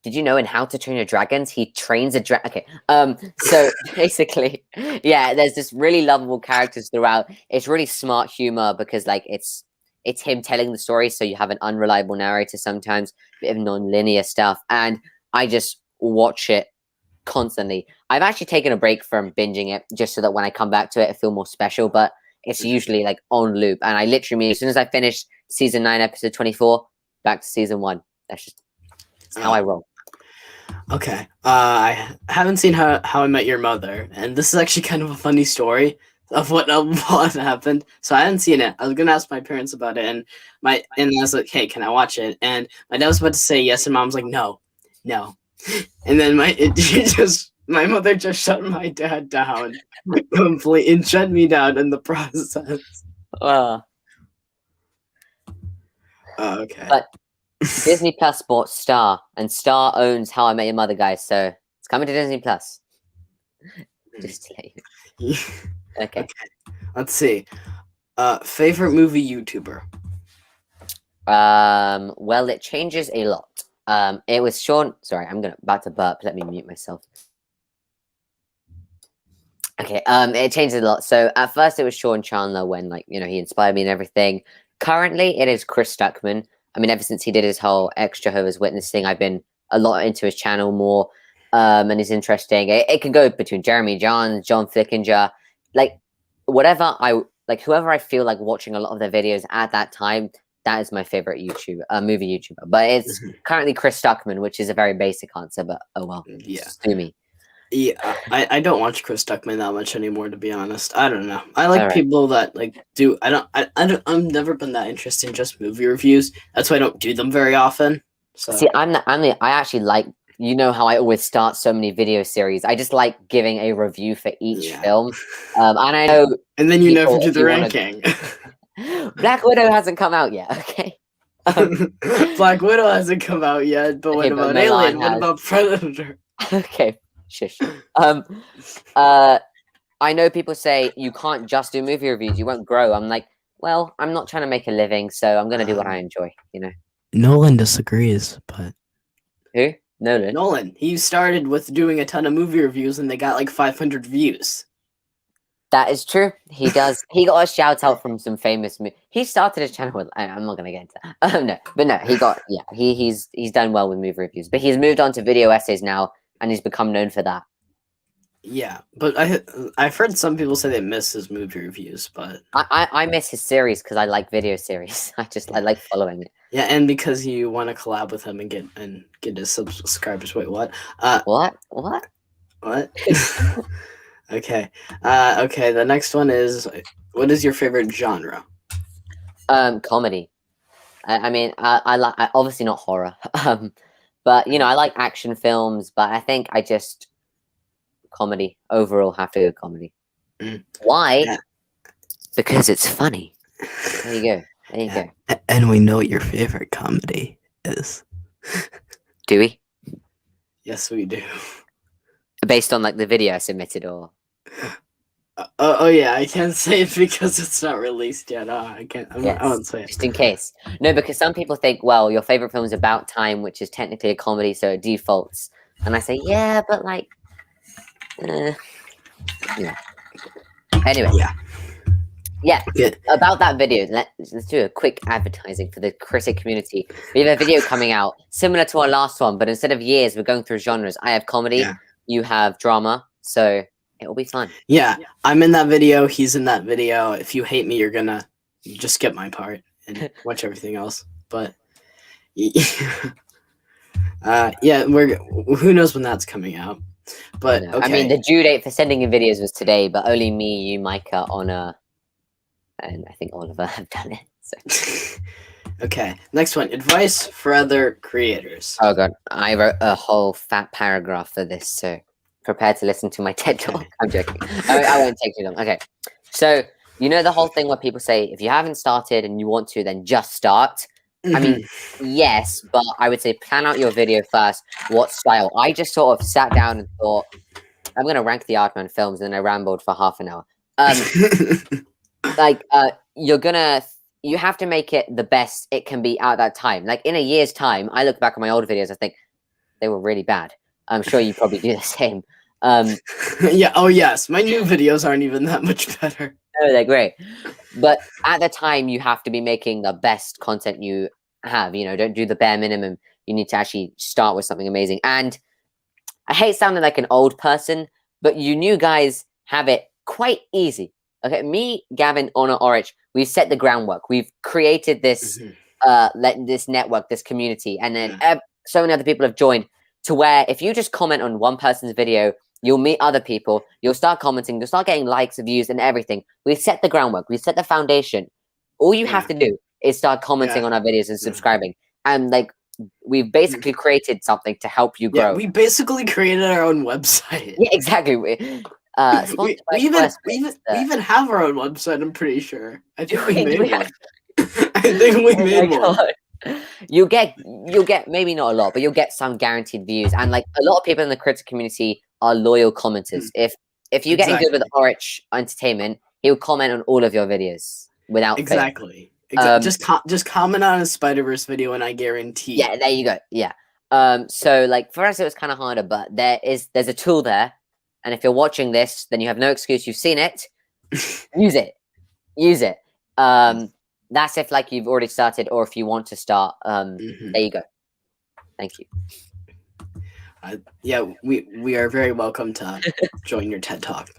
Did you know in How to Train Your Dragons, he trains a dragon? Okay. So basically, there's this really lovable characters throughout. It's really smart humor because it's him telling the story, so you have an unreliable narrator sometimes, bit of non-linear stuff, and I just watch it constantly. I've actually taken a break from binging it just so that when I come back to it, I feel more special, but it's usually on loop. And I literally mean, as soon as I finish season 9, episode 24, back to season 1. That's how I roll.
Okay. I haven't seen How I Met Your Mother, and this is actually kind of a funny story of what happened. So I hadn't seen it. I was gonna ask my parents about it, and I was like, "Hey, can I watch it?" And my dad was about to say yes, and mom's like, "No." And then my mother just shut my dad down completely and shut me down in the process. Okay.
But Disney Plus bought Star, and Star owns How I Met Your Mother, guys. So it's coming to Disney Plus. Just to let you. Okay.
Let's see. Favorite movie YouTuber.
Well, it changes a lot. It was Sean. Sorry, I'm about to burp. Let me mute myself. Okay. It changes a lot. So at first it was Sean Chandler when he inspired me and everything. Currently, it is Chris Stuckman. Ever since he did his whole Jehovah's Witness thing, I've been a lot into his channel more, and it's interesting. It can go between Jeremy Johns, John Flickinger, whoever I feel like watching a lot of their videos at that time. That is my favorite movie YouTuber. But it's currently Chris Stuckman, which is a very basic answer. But oh well, sue me.
Yeah, I don't watch Chris Stuckman that much anymore, to be honest. I don't know. I like people that do. I've never been that interested in just movie reviews. That's why I don't do them very often. So
See, I actually like, you know how I always start so many video series. I just like giving a review for each
yeah.
film. And I know
And then you never
people,
do
if
the
you wanna
ranking.
Black Widow hasn't come out yet, okay?
Black Widow hasn't come out yet, but
Okay,
what
but
about
Milan
Alien? What
has.
about Predator?
Okay, shush. Uh, I know people say you can't just do movie reviews, you won't grow. I'm like, well, I'm not trying to make a living, so I'm gonna do what I enjoy, you know?
Nolan disagrees, but
Who? Nolan?
Nolan. He started with doing a ton of movie reviews, and they got like 500 views.
That is true. He does. He got a shout out from some famous. He started his channel with. I'm not gonna get into that. No, but no, he got. Yeah, he's done well with movie reviews, but he's moved on to video essays now, and he's become known for that.
Yeah, but I've heard some people say they miss his movie reviews, but
I miss his series because I like video series. I like following it.
yeah, and because you want to collab with him and get his subscribers. Wait, what?
What?
What? Okay. Okay. The next one is, what is your favorite genre?
Comedy. I mean, I like obviously not horror. But you know, I like action films. But I think I just comedy overall have to go comedy.
Mm.
Why?
Yeah.
Because it's funny. There you go. There you
Yeah.
go.
and we know what your favorite comedy is.
Do we?
Yes, we do.
Based on like the video I submitted, or
Oh yeah, I can't say it because it's not released yet. I can't. I won't say it.
just in case. No, because some people think, well, your favorite film is About Time, which is technically a comedy, so it defaults. And I say, yeah, but like, yeah. Anyway,
Yeah.
about that video, let's do a quick advertising for the critic community. We have a video coming out similar to our last one, but instead of years, we're going through genres. I have comedy,
Yeah.
you have drama, so it'll be fun.
Yeah, I'm in that video. He's in that video. If you hate me, you're gonna just skip my part and watch everything else. But yeah, who knows when that's coming out? But
No,
okay.
I mean, the due date for sending in videos was today, but only me, you, Micah, Honor, and I think Oliver have done it. So.
Okay, next one. Advice for other creators.
Oh god, I wrote a whole fat paragraph for this, so prepare to listen to my TED talk. I'm joking. I won't take too long. Okay, so you know the whole thing where people say if you haven't started and you want to, then just start. I mean, yes, but I would say plan out your video first. What style? I just sort of sat down and thought, I'm gonna rank the Aardman films, and then I rambled for half an hour. Like, you have to make it the best it can be at that time. Like in a year's time, I look back at my old videos, I think they were really bad. I'm sure you probably do the same.
Yeah. Oh yes, my new videos aren't even that much better.
No, they're great. But at the time, you have to be making the best content you have. You know, don't do the bare minimum. You need to actually start with something amazing. And I hate sounding like an old person, but you new guys have it quite easy. Okay, me, Gavin, Honor, Orich, we've set the groundwork. We've created this, this network, this community, and then so many other people have joined. To where if you just comment on one person's video, you'll meet other people, you'll start commenting, you'll start getting likes, views, and everything. We've set the groundwork, we've set the foundation. All you have to do is start commenting on our videos and subscribing. And like, we've basically created something to help you grow.
Yeah, we basically created our own website.
Yeah, exactly.
We even have our own website, I'm pretty sure. I think we made one. I think we made one.
You'll get maybe not a lot, but you'll get some guaranteed views. And like a lot of people in the critic community are loyal commenters. If you're getting good with Orich Entertainment, he'll comment on all of your videos without fail.
Just comment on a Spider-Verse video and I guarantee.
Yeah, there you go. Yeah. So like for us it was kind of harder, but there's a tool there. And if you're watching this, then you have no excuse. You've seen it. Use it. That's if like you've already started or if you want to start. There you go. Thank you.
Yeah, we are very welcome to join your TED Talk.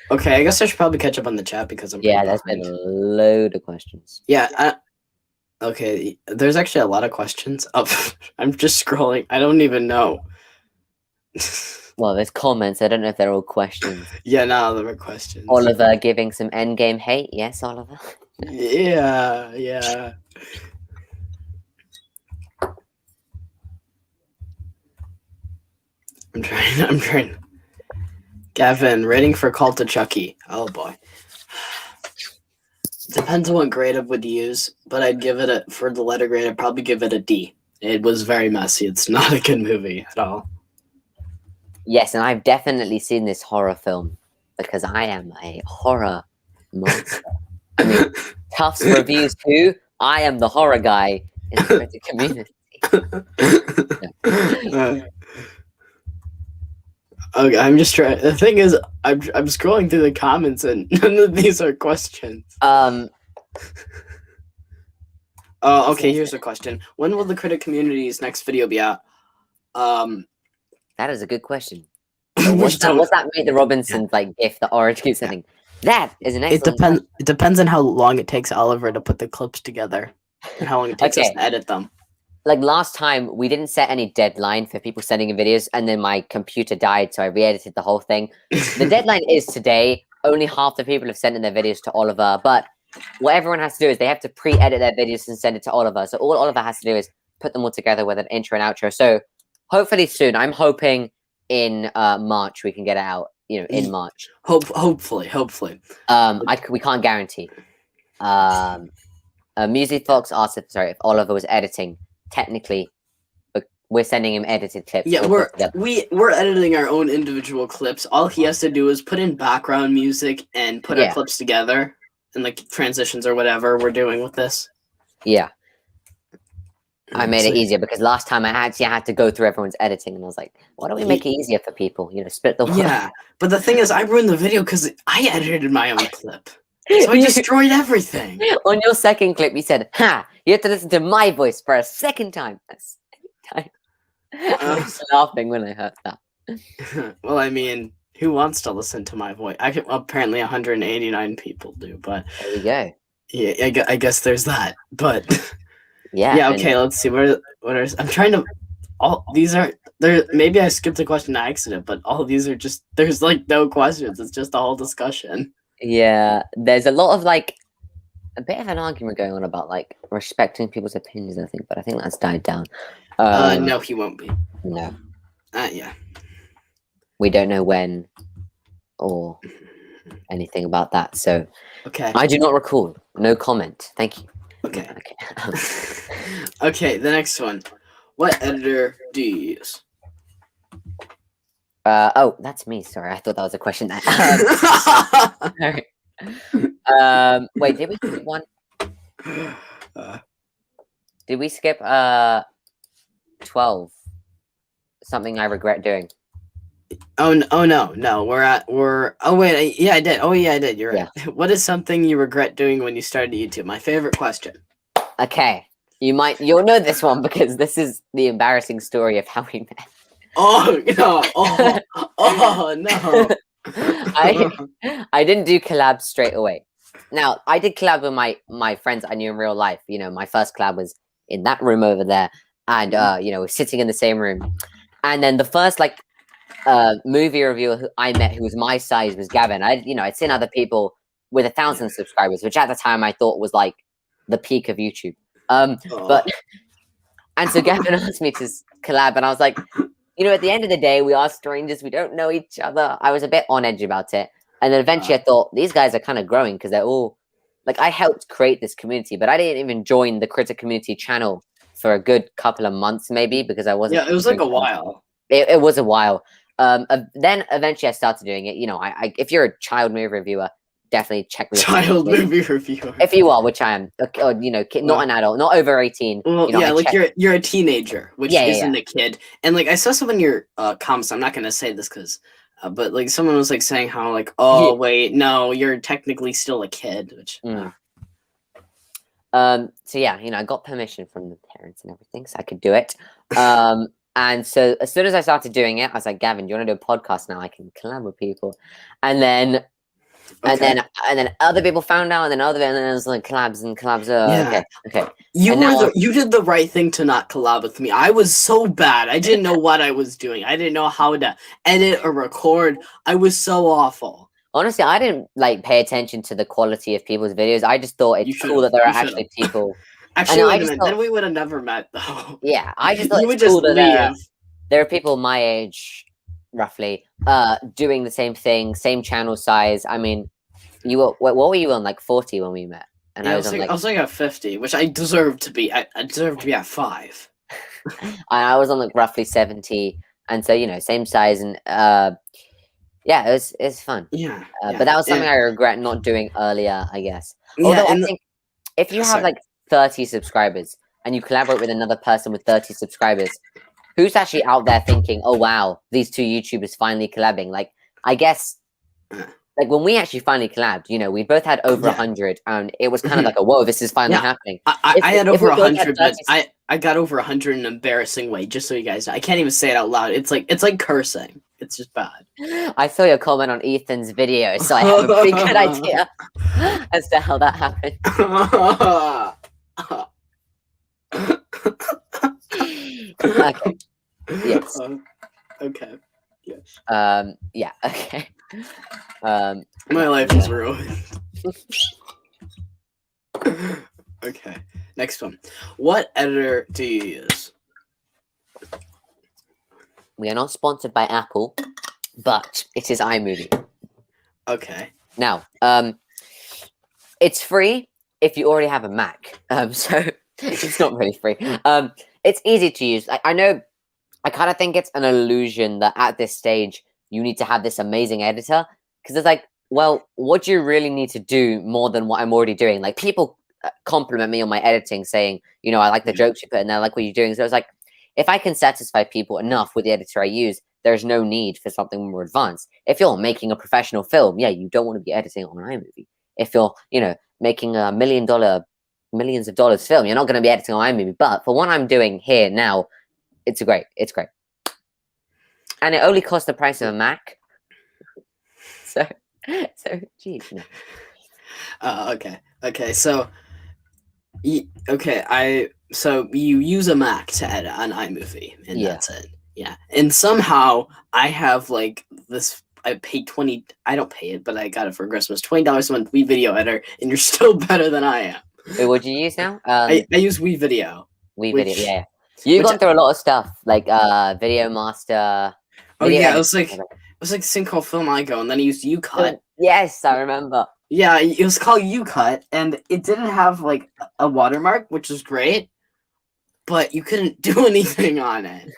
Okay, I guess I should probably catch up on the chat because I'm
there's been a load of questions.
Yeah. Okay, there's actually a lot of questions. Oh, I'm just scrolling. I don't even know.
Well, there's comments. I don't know if they're all questions.
Yeah, no, there were questions.
Oliver giving some endgame hate. Yes, Oliver.
Yeah. I'm trying. I'm trying. Gavin, rating for Cult of Chucky. Oh boy. Depends on what grade I would use, but I'd give it for the letter grade. I'd probably give it a D. It was very messy. It's not a good movie at all.
Yes, and I've definitely seen this horror film because I am a horror monster. I mean, Tufts reviews too. I am the horror guy in the critic community.
Okay, I'm just trying. The thing is, I'm scrolling through the comments and none of these are questions. Oh, okay. Here's a question: when will the critic community's next video be out?
That is a good question.
we
What's
don't-
that made the Robinsons like gift that Orange keeps sending? That is an
It
excellent.
depends. It depends on how long it takes Oliver to put the clips together.
and how long it takes us
Okay.
to edit them.
Like last time, we didn't set any deadline for people sending in videos, and then my computer died, so I re-edited the whole thing. The deadline is today. Only half the people have sent in their videos to Oliver, but what everyone has to do is they have to pre-edit their videos and send it to Oliver. So all Oliver has to do is put them all together with an intro and outro. So hopefully soon. I'm hoping in March we can get it out. You know, in March.
Hopefully.
We can't guarantee. Music Fox asked if Oliver was editing. Technically, but we're sending him edited clips.
Yeah,
all
we're
put together.
we're editing our own individual clips. All he has to do is put in background music and put our
Yeah.
clips together and like transitions or whatever we're doing with this.
Yeah, I made
So-
it easier because last time I had to go through everyone's editing, and I was like, why don't we make it easier for people? You know, split the work.
Yeah, but the thing is, I ruined the video because I edited my own clip, so I destroyed everything.
On your second clip, you said, "Ha! You have to listen to my voice for a second time." I was laughing when I heard that.
Well, I mean, who wants to listen to my voice? Apparently 189 people do, but
There we go.
yeah, I guess there's that. But
Yeah.
yeah,
and-
okay, let's see. What are I'm trying to. All these are there. Maybe I skipped a question by accident, but all of these are just there's like no questions. It's just a whole discussion.
Yeah, there's a lot of like a bit of an argument going on about like respecting people's opinions. I think, but I think that's died down.
No, he won't be.
No,
Yeah.
we don't know when or anything about that. So
Okay.
I do not recall. No comment. Thank you.
Okay.
Okay.
Okay. The next one. What editor do you use?
Oh, that's me. Sorry, I thought that was a question. Sorry. Wait, did we skip one? Did we skip 12? Something I regret doing.
Oh no. Oh wait, yeah, I did. Oh yeah, I did. You're right. What is something you regret doing when you started YouTube? My favorite question.
Okay, you'll know this one because this is the embarrassing story of how we met.
Oh no! Oh no!
I didn't do collabs straight away. Now I did collab with my friends I knew in real life. You know, my first collab was in that room over there, and you know, we're sitting in the same room. And then the first like movie reviewer who I met who was my size was Gavin. I'd seen other people with 1,000 subscribers, which at the time I thought was like the peak of YouTube. But and so Gavin asked me to collab, and I was like, you know, at the end of the day, we are strangers. We don't know each other. I was a bit on edge about it. And then eventually I thought, these guys are kind of growing because they're all, like, I helped create this community, but I didn't even join the Critic Community channel for a good couple of months, maybe, because I wasn't.
Yeah, it was like a while.
It was a while. Then eventually I started doing it. You know, if you're a child movie reviewer, definitely check me.
Child movie reviewer.
If you are, which I am, or, you know, not an adult, not over 18.
Well,
you know,
yeah,
I
like
check-
you're a teenager, which
Yeah,
isn't a kid. And like I saw some in your comments. I'm not gonna say this because, but like someone was like saying how like, oh
Yeah.
wait, no, you're technically still a kid. Which
Mm. So yeah, you know, I got permission from the parents and everything, so I could do it. And so as soon as I started doing it, I was like, Gavin, do you want to do a podcast now? I can collab with people. And then
okay.
and then other people found out, and then it was like collabs and collabs.
Yeah.
Okay.
You
and now
you did the right thing to not collab with me. I was so bad. I didn't know what I was doing. I didn't know how to edit or record. I was so awful.
Honestly, I didn't like pay attention to the quality of people's videos. I just thought
You
it's
should've,
cool that there are
you should've.
actually people.
Actually,
know, I
wait a
just
minute.
thought-
Then we would have never met though.
Yeah, I just thought
You would
it's cool
just
that
leave.
there are people my age roughly, doing the same thing, same channel size. I mean, you were what were you on, like 40 when we met? And
Yeah,
I was on like
I was like at 50, which I deserve to be. I deserve to be at 5.
I was on like roughly 70, and so same size, and yeah, it's fun.
Yeah,
But that was something
yeah.
I regret not doing earlier, I guess.
Yeah,
Although I
and
think if you have
sorry.
like 30 subscribers and you collaborate with another person with 30 subscribers, who's actually out there thinking, "Oh wow, these two YouTubers finally collabing"? Like, I guess, like when we actually finally collabed, we both had over
Yeah.
100, and it was kind of like, "Whoa, this is finally
Yeah,
happening."
I had
if we
over
both had
100, but
30
I got over 100 in an embarrassing way. Just so you guys know, I can't even say it out loud. It's like cursing. It's just bad.
I saw your comment on Ethan's video, so I have a pretty good idea as to how that happened. Okay. Yes.
Okay. Yes.
Yeah. Okay.
My life is ruined. Okay. Next one. What editor do you use?
We are not sponsored by Apple, but it is iMovie.
Okay.
Now, it's free if you already have a Mac. So it's not really free. It's easy to use. I know. I kind of think it's an illusion that at this stage you need to have this amazing editor, because it's like, well, what do you really need to do more than what I'm already doing? Like, people compliment me on my editing, saying, I like the jokes you put in there, I like what you're doing. So it's like, if I can satisfy people enough with the editor I use, there's no need for something more advanced. If you're making a professional film, yeah, you don't want to be editing on iMovie. If you're, making a millions of dollars film, you're not going to be editing on iMovie. But for what I'm doing here now, it's great. It's great. And it only costs the price of a Mac. So geez. No.
Okay. So so you use a Mac to edit on iMovie, and that's it. Yeah. And somehow I have like this. I paid 20. I don't pay it, but I got it for Christmas. $20 a month WeVideo editor, and you're still better than I am.
Wait, what do you use now?
I use WeVideo.
WeVideo, yeah. You've gone through a lot of stuff, like Video Master.
It was like this thing called Filmigo, and then I used UCut.
Yes, I remember.
Yeah, it was called UCut, and it didn't have like a watermark, which was great, but you couldn't do anything on it.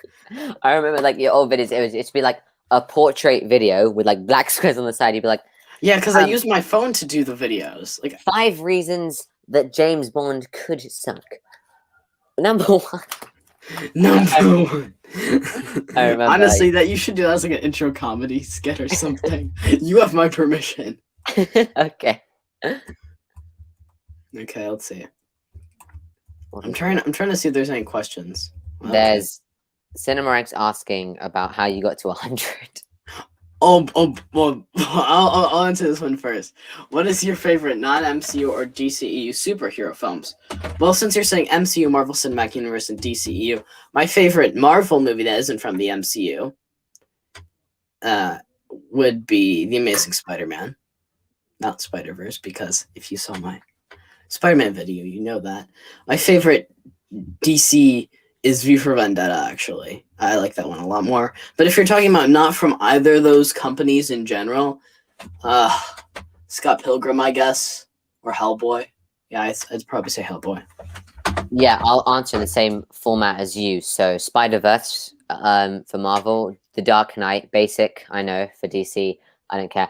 I remember like your old videos. It'd be like a portrait video with like black squares on the side. You'd be like,
yeah, because I used my phone to do the videos. Like
5 reasons that James Bond could suck. Number 1.
Number 1.
I remember.
Honestly, that you should do that as like an intro comedy skit or something. You have my permission.
Okay.
Okay, let's see. I'm trying to see if there's any questions.
There's CinemaX asking about how you got to 100.
Well, I'll answer this one first. What is your favorite non-MCU or DCEU superhero films? Well, since you're saying MCU, Marvel Cinematic Universe, and DCEU, my favorite Marvel movie that isn't from the MCU would be The Amazing Spider-Man. Not Spider-Verse, because if you saw my Spider-Man video, you know that. My favorite DC is V for Vendetta, actually. I like that one a lot more. But if you're talking about not from either of those companies in general, Scott Pilgrim, I guess, or Hellboy. Yeah, I'd probably say Hellboy.
Yeah, I'll answer the same format as you. So Spider-Verse for Marvel, The Dark Knight, basic, I know, for DC. I don't care.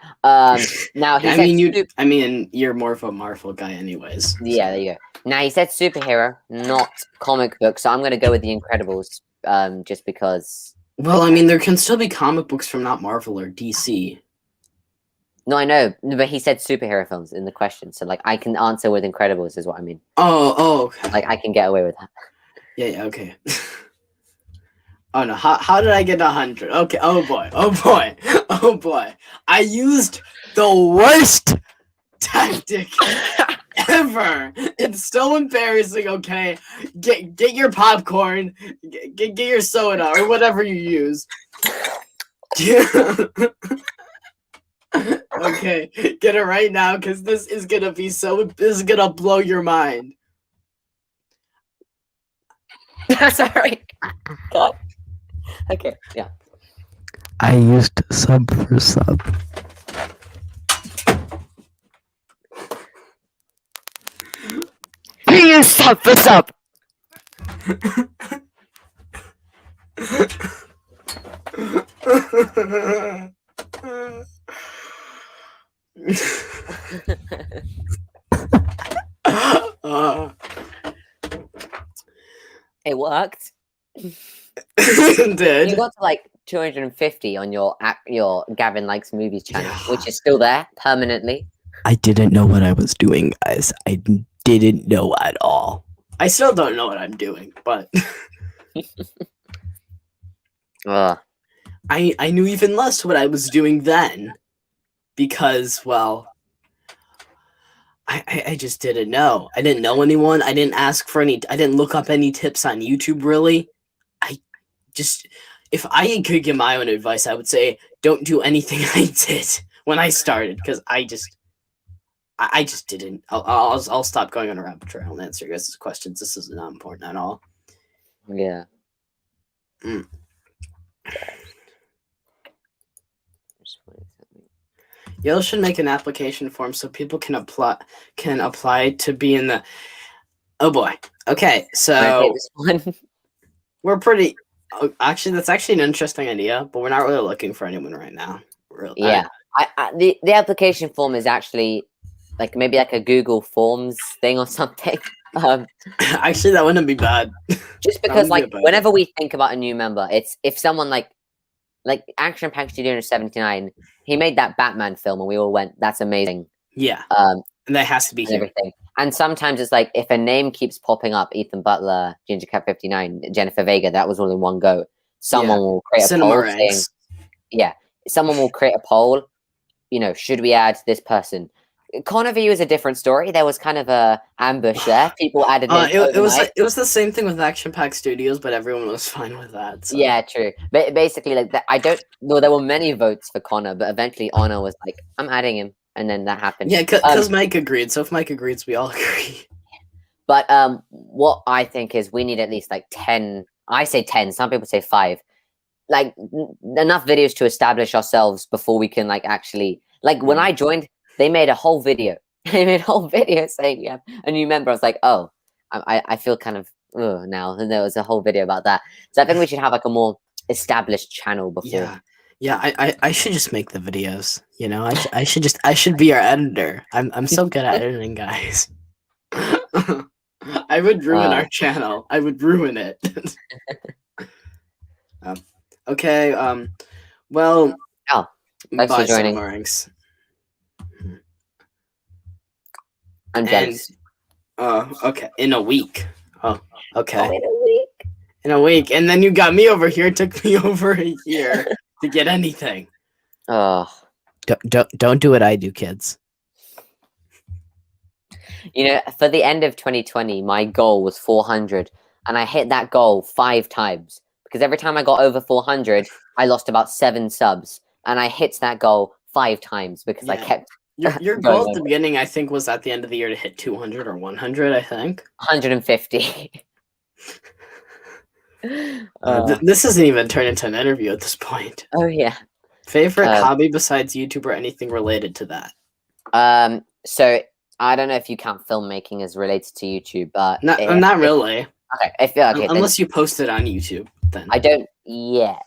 Now
I mean, you're more of a Marvel guy, anyways.
Yeah, there you go. Now he said superhero, not comic book, so I'm going to go with The Incredibles, just because.
Well, I mean, there can still be comic books from not Marvel or DC.
No, I know, but he said superhero films in the question, so like I can answer with Incredibles, is what I mean.
Oh, okay.
Like I can get away with that.
Yeah, okay. Oh no! How did I get 100? Okay. Oh boy! I used the worst tactic ever. It's so embarrassing. Okay, get your popcorn, get your soda or whatever you use. Okay, get it right now, because this is gonna blow your mind.
Sorry. God. Okay, yeah.
I used sub for sub.
You sub for sub. It worked. You
Did.
got to like 250 on your Gavin Likes Movies channel, which is still there permanently.
I didn't know what I was doing, guys. I didn't know at all.
I still don't know what I'm doing, but
Ugh.
I knew even less what I was doing then, because well, I just didn't know. I didn't know anyone. I didn't ask for any. I didn't look up any tips on YouTube. Really, I just if I could give my own advice, I would say don't do anything I did when I started, because I just didn't. I'll stop going on a rabbit trail and answer your guys' questions. This is not important at all.
Yeah.
Mm. Yale should make an application form so people can apply to be in the. Oh boy. Okay, so
This one.
we're pretty. Actually, that's actually an interesting idea, but we're not really looking for anyone right now. Really.
Yeah. The application form is actually like maybe like a Google Forms thing or something.
Actually, that wouldn't be bad.
Just because
wouldn't be
like
a bad
whenever we think about a new member, it's if someone like Action Pack Studio 79, he made that Batman film and we all went, that's amazing.
Yeah,
And
and that has to be here.
everything. And sometimes it's like if a name keeps popping up, Ethan Butler, Ginger Cat 59, Jennifer Vega, that was all in one go. Someone will create a
Cinema
poll saying,
ranks.
yeah, someone will create a poll, should we add this person? Connor View is a different story. There was kind of a ambush there. People added in
It was the same thing with Action Pack Studios, but everyone was fine with that. So.
Yeah, true. But basically, like that, there were many votes for Connor, but eventually Honor was like, I'm adding him. And then that happened.
Yeah, because Mike agreed. So if Mike agrees, we all agree.
But what I think is we need at least like 10. I say 10. Some people say 5. Like enough videos to establish ourselves before we can like actually like when I joined, they made a whole video. They made a whole video saying you have a new member. I was like, oh, I feel kind of now. And there was a whole video about that. So I think we should have like a more established channel before.
Yeah. I should just make the videos. I should be our editor. I'm so good at editing, guys. I would ruin our channel. I would ruin it. Okay. Well.
Oh, thanks for joining.
Ranks.
I'm jealous.
Okay. In a week. Oh, okay.
Oh, in a week.
In a week, and then you got me over here. It took me over a year to get anything.
Oh.
Don't do what I do, kids.
For the end of 2020, my goal was 400, and I hit that goal 5 times because every time I got over 400, I lost about 7 subs, and I hit that goal 5 times because I kept.
Your goal at the beginning, I think, was at the end of the year to hit 200 or 100. I think
150.
This doesn't even turn into an interview at this point.
Oh yeah.
Favorite hobby besides YouTube or anything related to that?
So I don't know if you count filmmaking as related to YouTube, but
not really.
Okay.
Unless you post it on YouTube, then
I don't yet.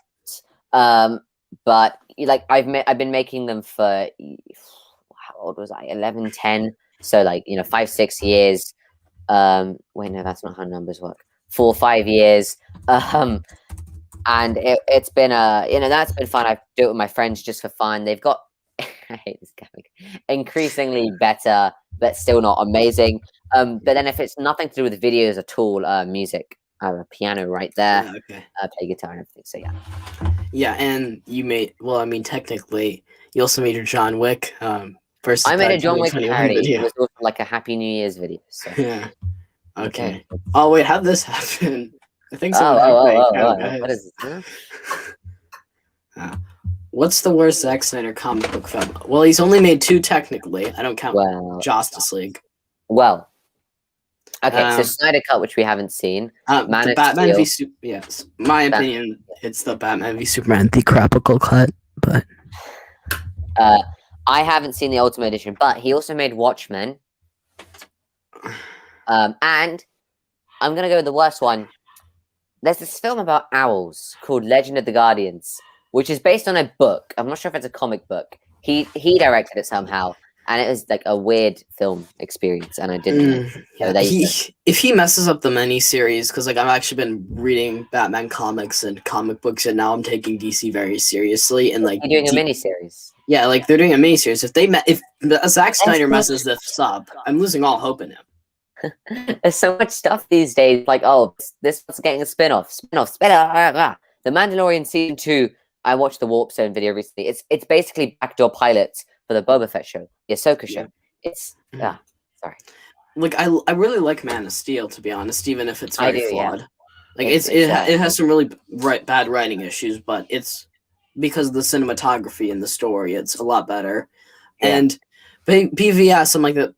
But I've been making them for how old was I? 11, 10. So 5-6 years. Wait, no, that's not how numbers work. 4 or 5 years. And it's been that's been fun. I do it with my friends just for fun. They've got I hate this comic. Increasingly better, but still not amazing. But then if it's nothing to do with videos at all, music. I have a piano right there.
Yeah, okay.
I play guitar and everything. So yeah.
Yeah, and you made technically you also made your John Wick. First
I made a John Wick parody. Video. It was also like a Happy New Year's video. So.
Yeah. Okay. Oh wait, how'd this happen? I think so.
What is this? Huh?
What's the worst Zack Snyder comic book film? Well, he's only made 2 technically. I don't count Justice League.
Well, Okay, so
Um,
Snyder Cut, which we haven't seen. Man
the
of
Batman
Steel.
v Super. Yes, my
Bat-
opinion. It's the Batman v Superman theatrical cut, but
I haven't seen the Ultimate Edition, but he also made Watchmen. And I'm gonna go with the worst one. There's this film about owls called Legend of the Guardians, which is based on a book. I'm not sure if it's a comic book. He directed it somehow, and it was like a weird film experience, and I didn't.
yeah,
there you
if he messes up the miniseries, because like I've actually been reading Batman comics and comic books, and now I'm taking DC very seriously, and like
You're doing a miniseries.
yeah, like they're doing a miniseries. If Zack Snyder
so
messes this up, I'm losing all hope in him.
There's so much stuff these days. Like, oh, this one's getting a spin-off. The Mandalorian season 2. I watched the Warp Zone video recently. It's basically backdoor pilots for the Boba Fett show, the Ahsoka show. It's sorry.
Like I really like Man of Steel, to be honest, even if it's
I
very
do, yeah.
flawed. Like
It's
it has some really bad writing issues, but it's because of the cinematography and the story, it's a lot better.
Yeah.
And BVS, I'm like that.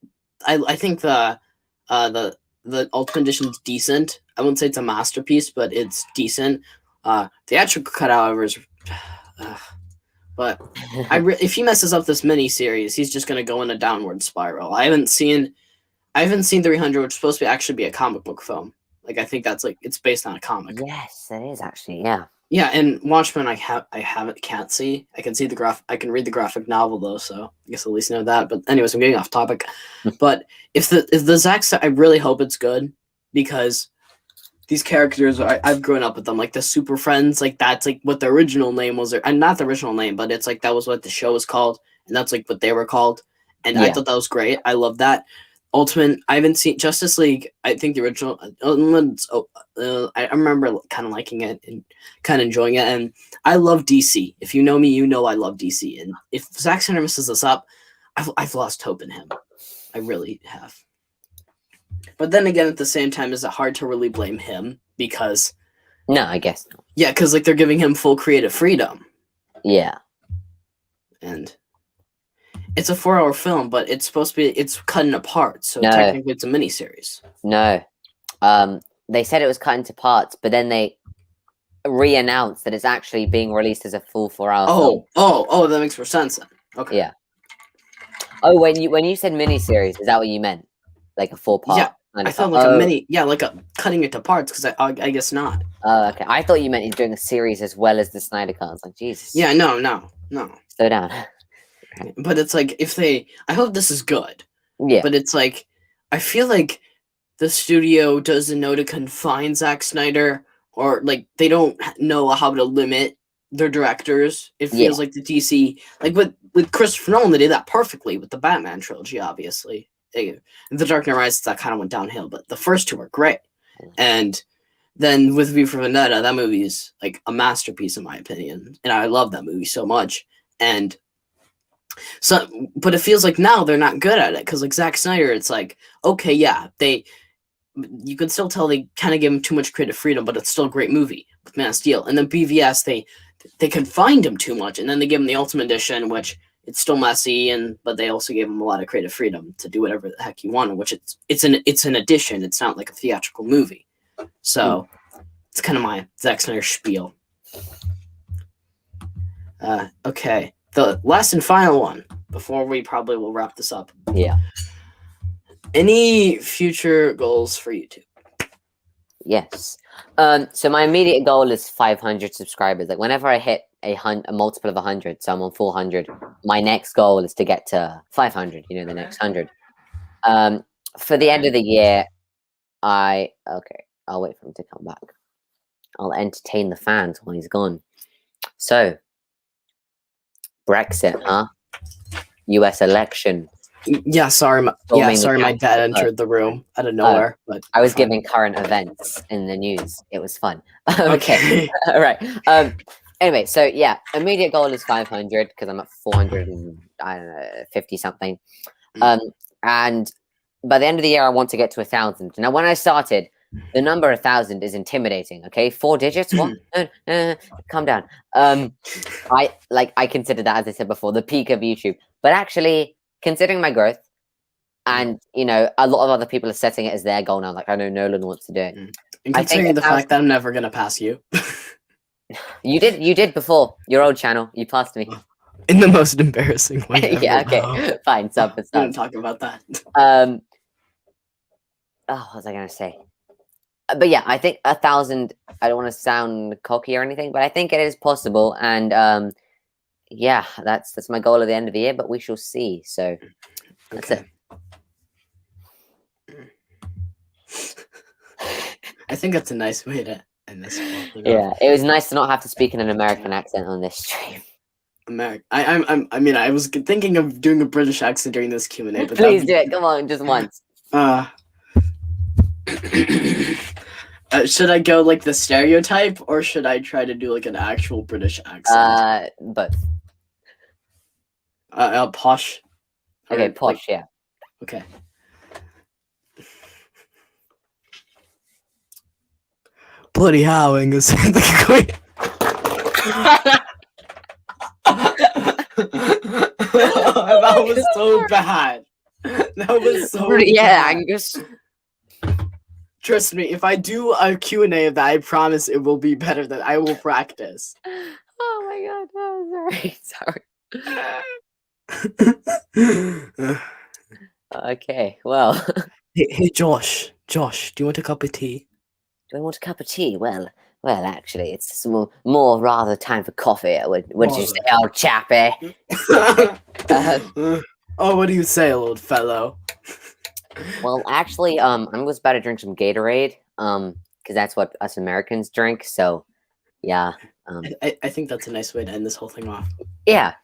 I think the Ultimate Edition's decent. I wouldn't say it's a masterpiece, but it's decent. Theatrical cut, however, is. But if he messes up this mini series, he's just gonna go in a downward spiral. I haven't seen 300, which is supposed to actually be a comic book film. Like I think that's like it's based on a comic.
Yes, it is actually. Yeah.
Yeah, and Watchmen, can't see. I can see I can read the graphic novel though, so I guess at least know that. But anyways, I'm getting off topic. But if the Zack, I really hope it's good because these characters I've grown up with them, like the Super Friends, like that's like what the original name was, and not the original name, but it's like that was what the show was called, and that's like what they were called, and I thought that was great. I love that. Ultimate, I haven't seen Justice League. I think the original. I remember kind of liking it and kind of enjoying it, and I love DC. If you know me, you know I love DC. And if Zack Snyder messes this up, I've lost hope in him. I really have. But then again, at the same time, is it hard to really blame him because?
No, I guess not.
Yeah, because like they're giving him full creative freedom.
Yeah.
And it's a 4-hour film, but it's supposed to be it's cut in parts, so
No.
technically it's a miniseries.
No. They said it was cut into parts, but then they re-announced that it's actually being released as a full 4-hour film.
Oh, that makes more sense then. Okay.
Yeah. Oh, when you said miniseries, is that what you meant? Like a 4-part?
Yeah, I thought like a mini, like a cutting it to parts, because I guess not.
Oh, okay. I thought you meant he's doing a series as well as the Snyder Cut. I was like, Jesus.
Yeah, no.
Slow down.
But it's like I hope this is good.
Yeah.
But it's like I feel like the studio doesn't know to confine Zack Snyder, or like they don't know how to limit their directors. It feels like the DC, like with Christopher Nolan, they did that perfectly with the Batman trilogy. Obviously, the Dark Knight Rises, that kind of went downhill, but the first two were great. And then with V for Vendetta, that movie is like a masterpiece in my opinion, and I love that movie so much. And so, but it feels like now they're not good at it because, like Zack Snyder, it's like okay, yeah, you can still tell they kind of give him too much creative freedom, but it's still a great movie with Man of Steel. And then BVS, they confined him too much, and then they give him the Ultimate Edition, which it's still messy, but they also gave him a lot of creative freedom to do whatever the heck you wanted. Which it's an edition. It's not like a theatrical movie, so it's kind of my Zack Snyder spiel. Okay. The last and final one before we probably will wrap this up.
Yeah.
Any future goals for YouTube?
Yes. So my immediate goal is 500 subscribers. Like whenever I hit a multiple of 100, so I'm on 400, my next goal is to get to 500, the next 100. For the end of the year, I'll wait for him to come back. I'll entertain the fans when he's gone. So, Brexit, huh? US election.
Yeah, sorry. My dad entered the room out of nowhere. But
I was giving current events in the news. It was fun. Okay. All right. Anyway, so yeah, immediate goal is 500 because I'm at 450 something. And by the end of the year, I want to get to 1,000. Now, when I started, the number 1,000 is intimidating. Okay, 4 digits. What? Calm down. I consider that, as I said before, the peak of YouTube. But actually, considering my growth, And you know, a lot of other people are setting it as their goal now. Like I know Nolan wants to do it.
And
I think
considering the
1,000
fact that I'm never gonna pass you
You did before your old channel. You passed me.
in the most embarrassing way.
Yeah.
ever.
Okay. Fine. Sub.
We didn't
Sub.
talk about that.
Oh, what was I gonna say? But yeah, I think 1,000. I don't want to sound cocky or anything, but I think it is possible. And yeah, that's my goal at the end of the year. But we shall see. So that's it.
I think that's a nice way to end this.
Yeah, it was nice to not have to speak in an American accent on this stream.
I mean, I was thinking of doing a British accent during this Q&A, but
Please do it. Come on, just once.
Should I go like the stereotype, or should I try to do like an actual British accent?
Both.
Posh.
Okay,
Or,
posh. Yeah.
Okay. Bloody hell, Angus. That was so bad. That was so
Yeah,
bad.
Angus.
Trust me, if I do a Q&A of that, I promise it will be better. That I will practice.
Oh my god. Oh, sorry. Okay. Well,
Hey, Josh. Josh, do you want a cup of tea?
do I want a cup of tea? Well. Actually, it's more rather time for coffee. What did you say, old chappy?
Oh, what do you say, old fellow?
Well, actually, I was about to drink some Gatorade, because that's what us Americans drink. So, yeah,
I think that's a nice way to end this whole thing off.
yeah.